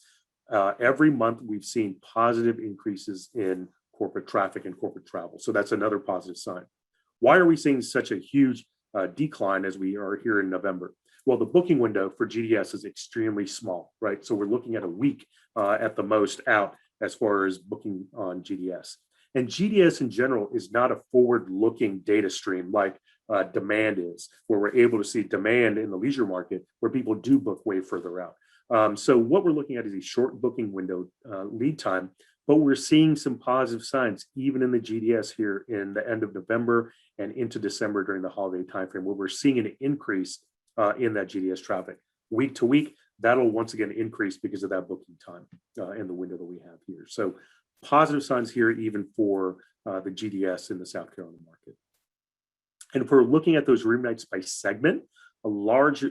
Every month we've seen positive increases in corporate traffic and corporate travel. So that's another positive sign. Why are we seeing such a huge decline as we are here in November? Well, the booking window for GDS is extremely small, right? So we're looking at a week at the most out as far as booking on GDS. And GDS in general is not a forward-looking data stream like demand is, where we're able to see demand in the leisure market where people do book way further out. So what we're looking at is a short booking window lead time, but we're seeing some positive signs even in the GDS here in the end of November and into December during the holiday timeframe, where we're seeing an increase in that GDS traffic. Week to week, that'll once again increase because of that booking time in the window that we have here. So positive signs here even for the GDS in the South Carolina market. And if we're looking at those room nights by segment, a large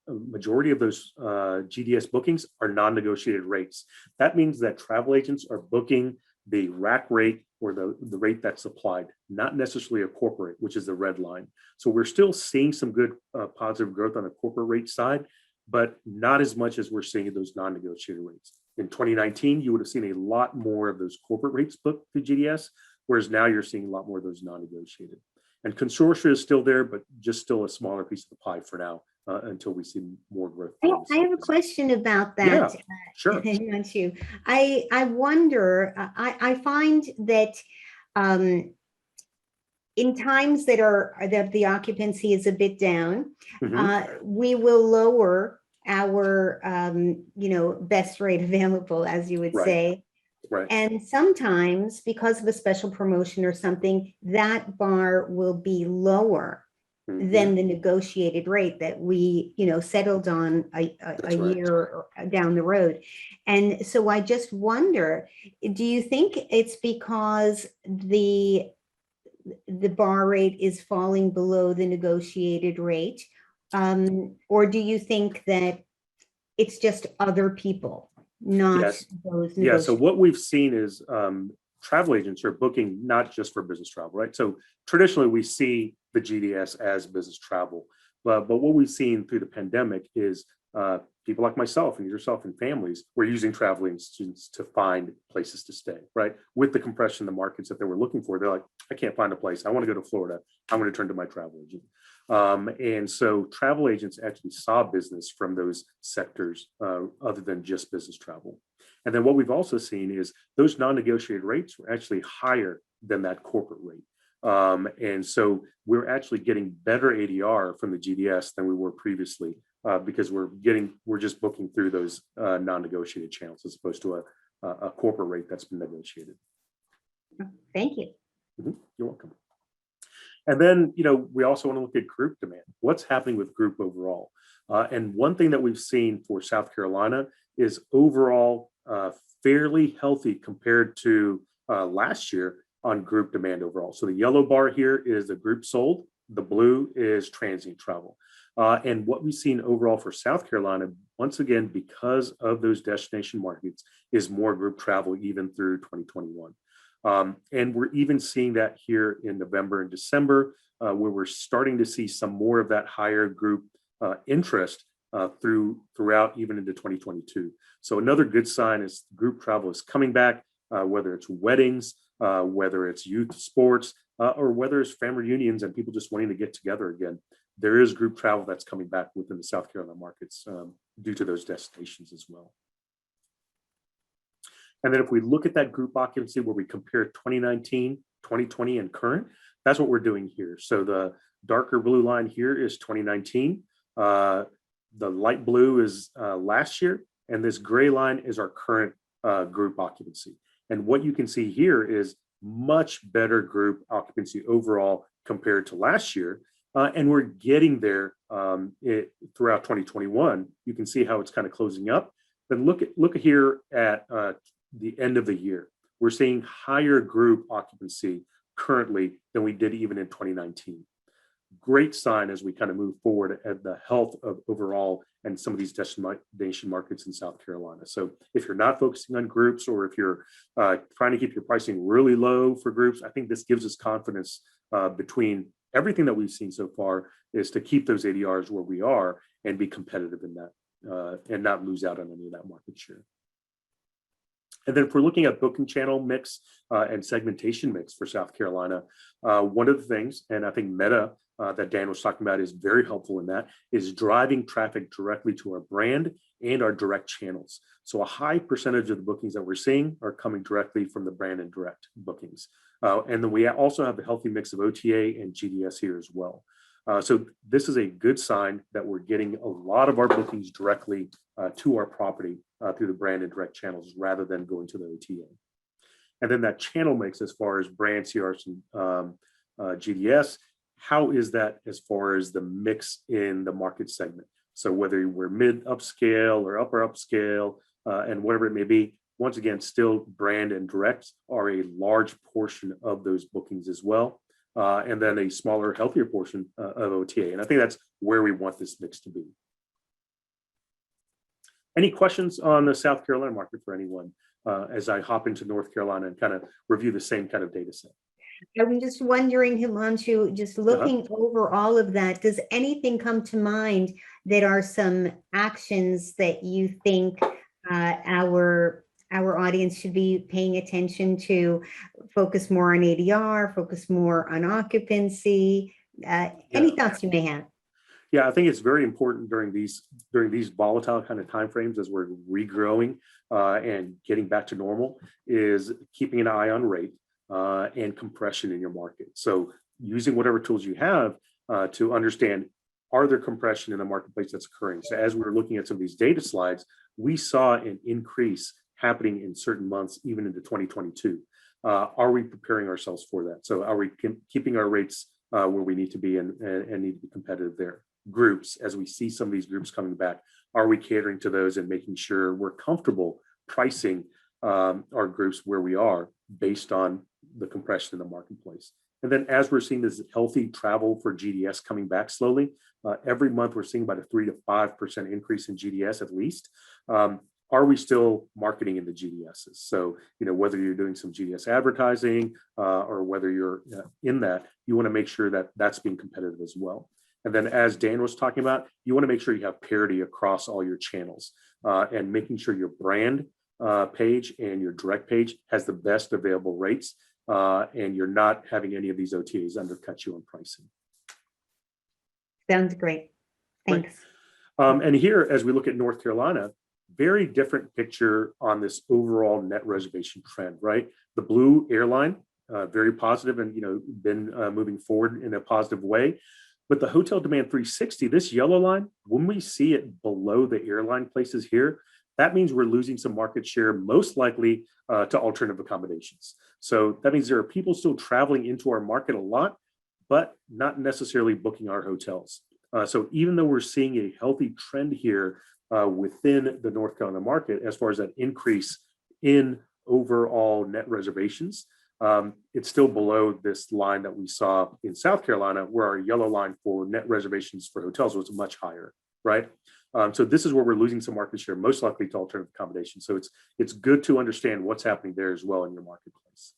majority of those GDS bookings are non-negotiated rates. That means that travel agents are booking the rack rate or the rate that's applied, not necessarily a corporate, which is the red line. So we're still seeing some good positive growth on the corporate rate side, but not as much as we're seeing in those non-negotiated rates. In 2019, you would have seen a lot more of those corporate rates booked through GDS, whereas now you're seeing a lot more of those non-negotiated. And consortia is still there, but just still a smaller piece of the pie for now until we see more growth. I have a question about that. Yeah, sure. Himanshu. I wonder, I find that in times that the occupancy is a bit down, we will lower our best rate available, as you would say. Right. And sometimes because of a special promotion or something, that bar will be lower than the negotiated rate that we settled on a year down the road. And so I just wonder, do you think it's because the bar rate is falling below the negotiated rate, or do you think that it's just other people, not those? Yeah, so what we've seen is travel agents are booking not just for business travel, right? So traditionally we see the GDS as business travel, but what we've seen through the pandemic is people like myself and yourself and families were using travel agents to find places to stay, right? With the compression in the markets that they were looking for, they're like, I can't find a place. I want to go to Florida. I'm going to turn to my travel agent. And so travel agents actually saw business from those sectors other than just business travel. And then what we've also seen is those non-negotiated rates were actually higher than that corporate rate. And so we're actually getting better ADR from the GDS than we were previously because we're just booking through those non-negotiated channels as opposed to a corporate rate that's been negotiated. Thank you. You're welcome. And then, we also want to look at group demand. What's happening with group overall? And one thing that we've seen for South Carolina is overall fairly healthy compared to last year on group demand overall. So the yellow bar here is the group sold. The blue is transient travel. And what we've seen overall for South Carolina, once again, because of those destination markets, is more group travel even through 2021. And we're even seeing that here in November and December, where we're starting to see some more of that higher group interest throughout even into 2022. So another good sign is group travel is coming back, whether it's weddings, whether it's youth sports, or whether it's family reunions and people just wanting to get together again. There is group travel that's coming back within the South Carolina markets due to those destinations as well. And then if we look at that group occupancy where we compare 2019, 2020, and current, that's what we're doing here. So the darker blue line here is 2019. The light blue is last year, and this gray line is our current group occupancy. And what you can see here is much better group occupancy overall compared to last year. And we're getting there throughout 2021. You can see how it's kind of closing up. But look here at the end of the year. We're seeing higher group occupancy currently than we did even in 2019. Great sign as we kind of move forward at the health of overall and some of these destination markets in South Carolina. So if you're not focusing on groups, or if you're trying to keep your pricing really low for groups, I think this gives us confidence between everything that we've seen so far is to keep those ADRs where we are and be competitive in that and not lose out on any of that market share. And then if we're looking at booking channel mix and segmentation mix for South Carolina, one of the things, and I think Meta that Dan was talking about is very helpful in that, is driving traffic directly to our brand and our direct channels. So a high percentage of the bookings that we're seeing are coming directly from the brand and direct bookings. And then we also have a healthy mix of OTA and GDS here as well. So this is a good sign that we're getting a lot of our bookings directly to our property through the brand and direct channels rather than going to the OTA. And then that channel mix as far as brand, CRS, and GDS, how is that as far as the mix in the market segment? So whether we're mid upscale or upper upscale and whatever it may be, once again, still brand and direct are a large portion of those bookings as well. And then a smaller, healthier portion of OTA. And I think that's where we want this mix to be. Any questions on the South Carolina market for anyone as I hop into North Carolina and kind of review the same kind of data set? I'm just wondering, Himanshu, just looking over all of that, does anything come to mind that are some actions that you think our audience should be paying attention to? Focus more on ADR, focus more on occupancy? Any thoughts you may have? Yeah, I think it's very important during these volatile kind of timeframes as we're regrowing and getting back to normal, is keeping an eye on rate and compression in your market. So using whatever tools you have to understand, are there compression in the marketplace that's occurring? So as we were looking at some of these data slides, we saw an increase happening in certain months, even into 2022. Are we preparing ourselves for that? So are we keeping our rates where we need to be and need to be competitive there? Groups, as we see some of these groups coming back, are we catering to those and making sure we're comfortable pricing our groups where we are based on the compression in the marketplace? And then as we're seeing this healthy travel for GDS coming back slowly, every month we're seeing about a 3 to 5% increase in GDS at least. Are we still marketing in the GDSs? So, whether you're doing some GDS advertising or whether you're in that, you want to make sure that that's being competitive as well. And then as Dan was talking about, you want to make sure you have parity across all your channels and making sure your brand page and your direct page has the best available rates and you're not having any of these OTAs undercut you on pricing. Sounds great. Thanks. And here, as we look at North Carolina, very different picture on this overall net reservation trend, right? The blue airline, very positive and, been moving forward in a positive way. But the hotel demand 360, this yellow line, when we see it below the airline places here, that means we're losing some market share, most likely to alternative accommodations. So that means there are people still traveling into our market a lot, but not necessarily booking our hotels. So even though we're seeing a healthy trend here within the North Carolina market, as far as that increase in overall net reservations, it's still below this line that we saw in South Carolina, where our yellow line for net reservations for hotels was much higher, right? So this is where we're losing some market share, most likely to alternative accommodation. So it's good to understand what's happening there as well in your marketplace.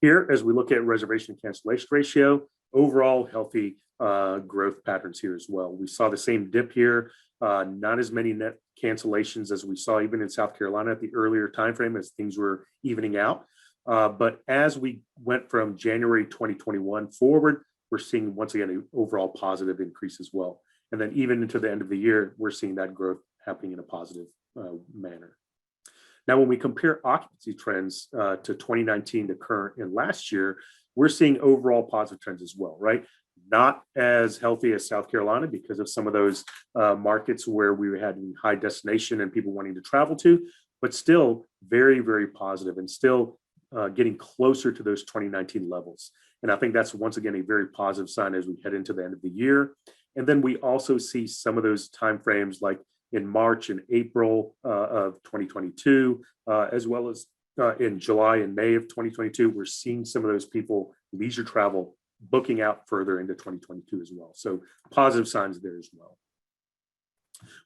Here, as we look at reservation cancellation ratio, overall healthy growth patterns here as well. We saw the same dip here, not as many net cancellations as we saw even in South Carolina at the earlier time frame as things were evening out. But as we went from January 2021 forward, we're seeing once again an overall positive increase as well. And then even into the end of the year, we're seeing that growth happening in a positive manner. Now, when we compare occupancy trends to 2019 to current and last year, we're seeing overall positive trends as well, right? Not as healthy as South Carolina because of some of those markets where we had high destination and people wanting to travel to, but still very, very positive and still getting closer to those 2019 levels. And I think that's once again a very positive sign as we head into the end of the year. And then we also see some of those timeframes like in March and April of 2022, as well as in July and May of 2022, we're seeing some of those people leisure travel booking out further into 2022 as well. So positive signs there as well.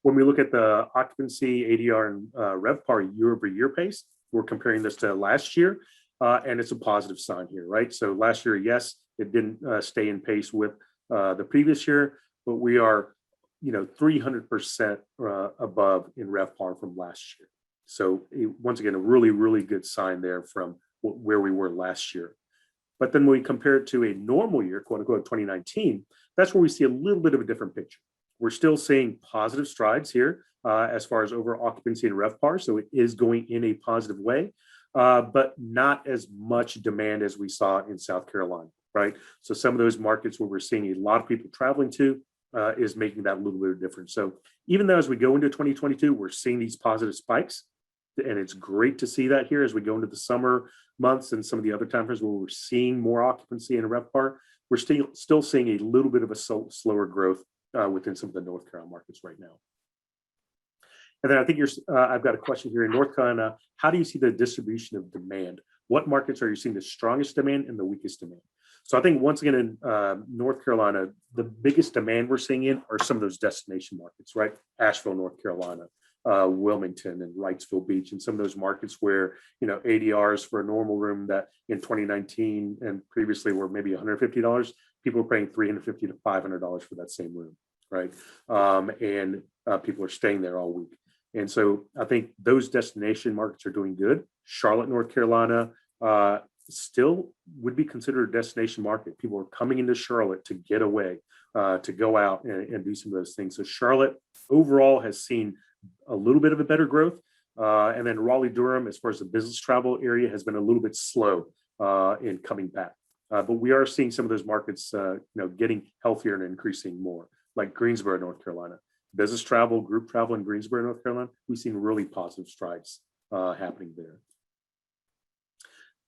When we look at the occupancy, ADR, and RevPAR year-over-year pace, we're comparing this to last year, and it's a positive sign here, right? So last year, yes, it didn't stay in pace with the previous year, but we are 300% above in RevPAR from last year. So once again, a really, really good sign there from where we were last year. But then when we compare it to a normal year, quote unquote, 2019, that's where we see a little bit of a different picture. We're still seeing positive strides here as far as overall occupancy and RevPAR. So it is going in a positive way, but not as much demand as we saw in South Carolina, right? So some of those markets where we're seeing a lot of people traveling to is making that a little bit of difference. So even though as we go into 2022, we're seeing these positive spikes, and it's great to see that here as we go into the summer months and some of the other time frames where we're seeing more occupancy and RevPAR, we're still seeing a little bit of a slower growth within some of the North Carolina markets right now. And then I think I've got a question here in North Carolina. How do you see the distribution of demand? What markets are you seeing the strongest demand and the weakest demand? So I think once again in North Carolina, the biggest demand we're seeing in are some of those destination markets, right? Asheville, North Carolina, Wilmington and Wrightsville Beach, and some of those markets where, ADRs for a normal room that in 2019 and previously were maybe $150, people are paying $350 to $500 for that same room, right? And people are staying there all week. And so I think those destination markets are doing good. Charlotte, North Carolina, still would be considered a destination market. People are coming into Charlotte to get away, to go out and do some of those things. So Charlotte overall has seen a little bit of a better growth. And then Raleigh-Durham, as far as the business travel area, has been a little bit slow in coming back. But we are seeing some of those markets, getting healthier and increasing more, like Greensboro, North Carolina. Business travel, group travel in Greensboro, North Carolina, we've seen really positive strides happening there.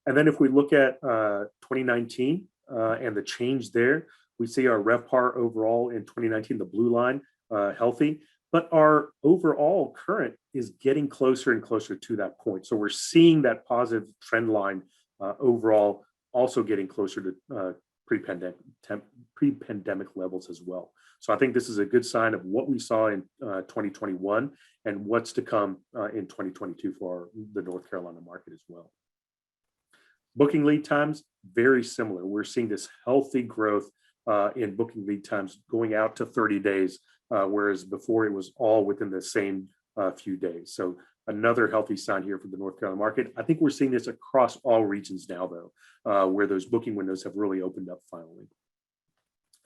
And then if we look at 2019 and the change there, we see our RevPAR overall in 2019, the blue line, healthy, but our overall current is getting closer and closer to that point. So we're seeing that positive trend line overall also getting closer to pre-pandemic levels as well. So I think this is a good sign of what we saw in 2021 and what's to come in 2022 for the North Carolina market as well. Booking lead times, very similar. We're seeing this healthy growth in booking lead times going out to 30 days, whereas before it was all within the same few days. So another healthy sign here for the North Carolina market. I think we're seeing this across all regions now, though, where those booking windows have really opened up finally.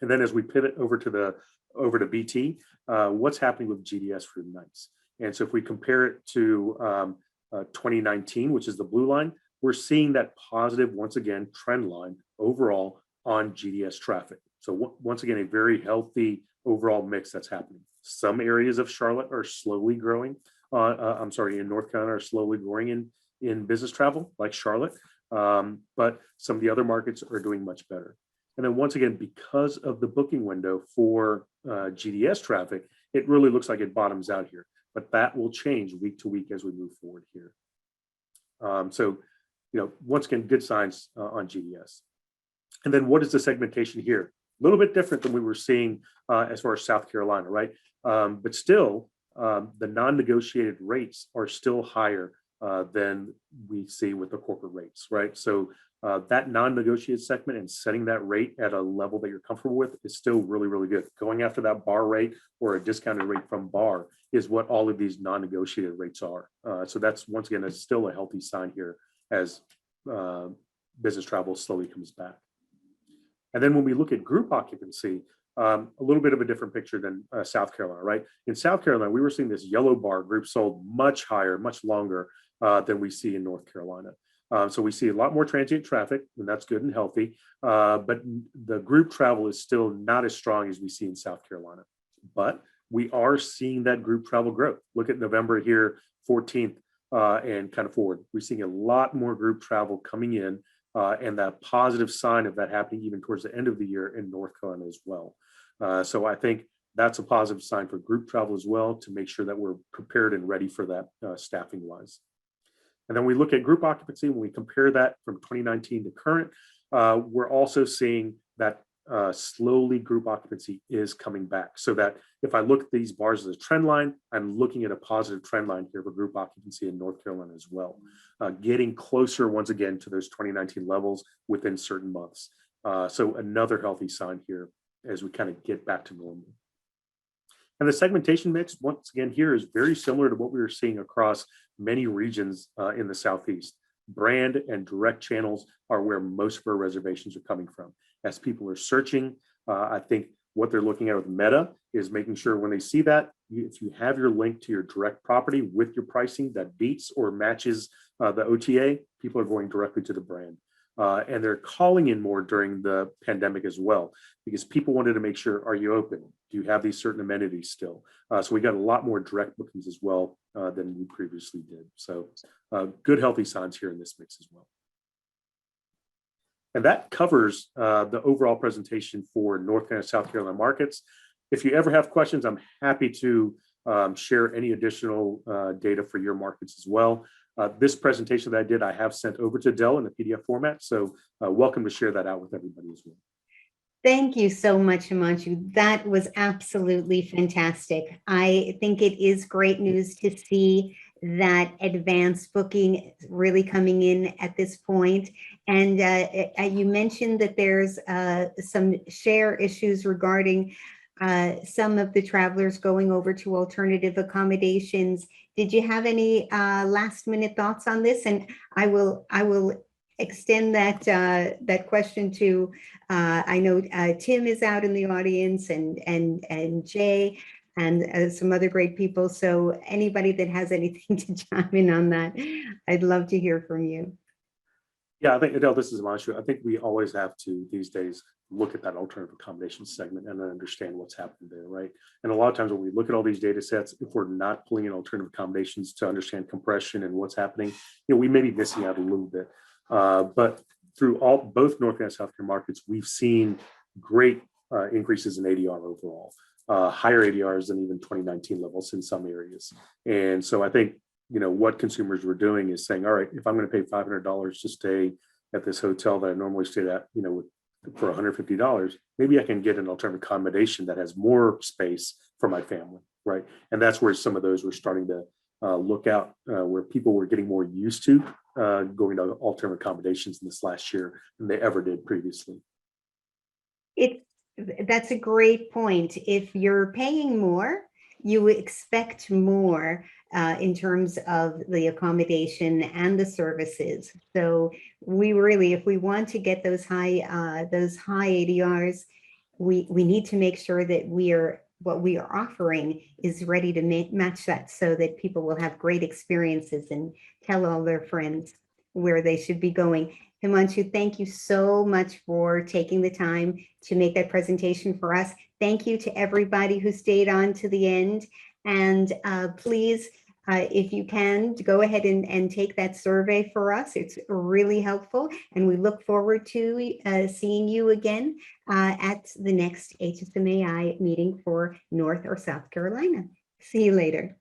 And then as we pivot over to BT, what's happening with GDS room nights? And so if we compare it to 2019, which is the blue line, we're seeing that positive, once again, trend line overall on GDS traffic. So once again, a very healthy overall mix that's happening. Some areas of Charlotte are slowly growing. In North Carolina are slowly growing in business travel, like Charlotte, but some of the other markets are doing much better. And then once again, because of the booking window for GDS traffic, it really looks like it bottoms out here, but that will change week to week as we move forward here. Once again, good signs on GDS. And then what is the segmentation here? A little bit different than we were seeing as far as South Carolina, right? But still, the non-negotiated rates are still higher than we see with the corporate rates, right? So that non-negotiated segment and setting that rate at a level that you're comfortable with is still really, really good. Going after that bar rate or a discounted rate from bar is what all of these non-negotiated rates are. So that's, once again, it's still a healthy sign here as business travel slowly comes back. And then when we look at group occupancy, a little bit of a different picture than South Carolina, right? In South Carolina, we were seeing this yellow bar group sold much higher, much longer than we see in North Carolina. So we see a lot more transient traffic, and that's good and healthy. But the group travel is still not as strong as we see in South Carolina. But we are seeing that group travel growth. Look at November here, 14th, and kind of forward. We're seeing a lot more group travel coming in, and that positive sign of that happening even towards the end of the year in North Carolina as well. So I think that's a positive sign for group travel as well, to make sure that we're prepared and ready for that staffing wise. And then we look at group occupancy, when we compare that from 2019 to current, we're also seeing that slowly group occupancy is coming back. So that if I look at these bars as a trend line, I'm looking at a positive trend line here for group occupancy in North Carolina as well, getting closer once again to those 2019 levels within certain months. So another healthy sign here as we kind of get back to normal. And the segmentation mix, once again, here is very similar to what we were seeing across many regions in the Southeast. Brand and direct channels are where most of our reservations are coming from. As people are searching, I think what they're looking at with Meta is making sure when they see that, if you have your link to your direct property with your pricing that beats or matches the OTA, people are going directly to the brand. And they're calling in more during the pandemic as well, because people wanted to make sure, are you open? Do you have these certain amenities still? So we got a lot more direct bookings as well than we previously did. So good, healthy signs here in this mix as well. And that covers the overall presentation for North Carolina, South Carolina markets. If you ever have questions, I'm happy to share any additional data for your markets as well. This presentation that I did, I have sent over to Dell in a PDF format. So welcome to share that out with everybody as well. Thank you so much, Himanshu. That was absolutely fantastic. I think it is great news to see that advanced booking really coming in at this point. And you mentioned that there's some share issues regarding some of the travelers going over to alternative accommodations. Did you have any last minute thoughts on this? And I will extend that that question to I know Tim is out in the audience, and Jay, and some other great people. So anybody that has anything to chime in on that, I'd love to hear from you. Yeah, I think, Adele, this is Himanshu. I think we always have to these days look at that alternative accommodation segment and understand what's happening there, right? And a lot of times when we look at all these data sets, if we're not pulling in alternative accommodations to understand compression and what's happening, we may be missing out a little bit. But through both North Carolina and South Carolina markets, we've seen great increases in ADR overall, higher ADRs than even 2019 levels in some areas. And so I think, what consumers were doing is saying, all right, if I'm going to pay $500 to stay at this hotel that I normally stayed at, for $150, maybe I can get an alternative accommodation that has more space for my family, right? And that's where some of those were starting to look out, where people were getting more used to going to alternative accommodations in this last year than they ever did previously. That's a great point. If you're paying more, you expect more in terms of the accommodation and the services. So we really, if we want to get those high ADRs, we need to make sure that what we are offering is ready to match that, so that people will have great experiences and tell all their friends where they should be going. Himanshu, thank you so much for taking the time to make that presentation for us. Thank you to everybody who stayed on to the end. And please, if you can, go ahead and take that survey for us. It's really helpful. And we look forward to seeing you again at the next HSMAI meeting for North or South Carolina. See you later.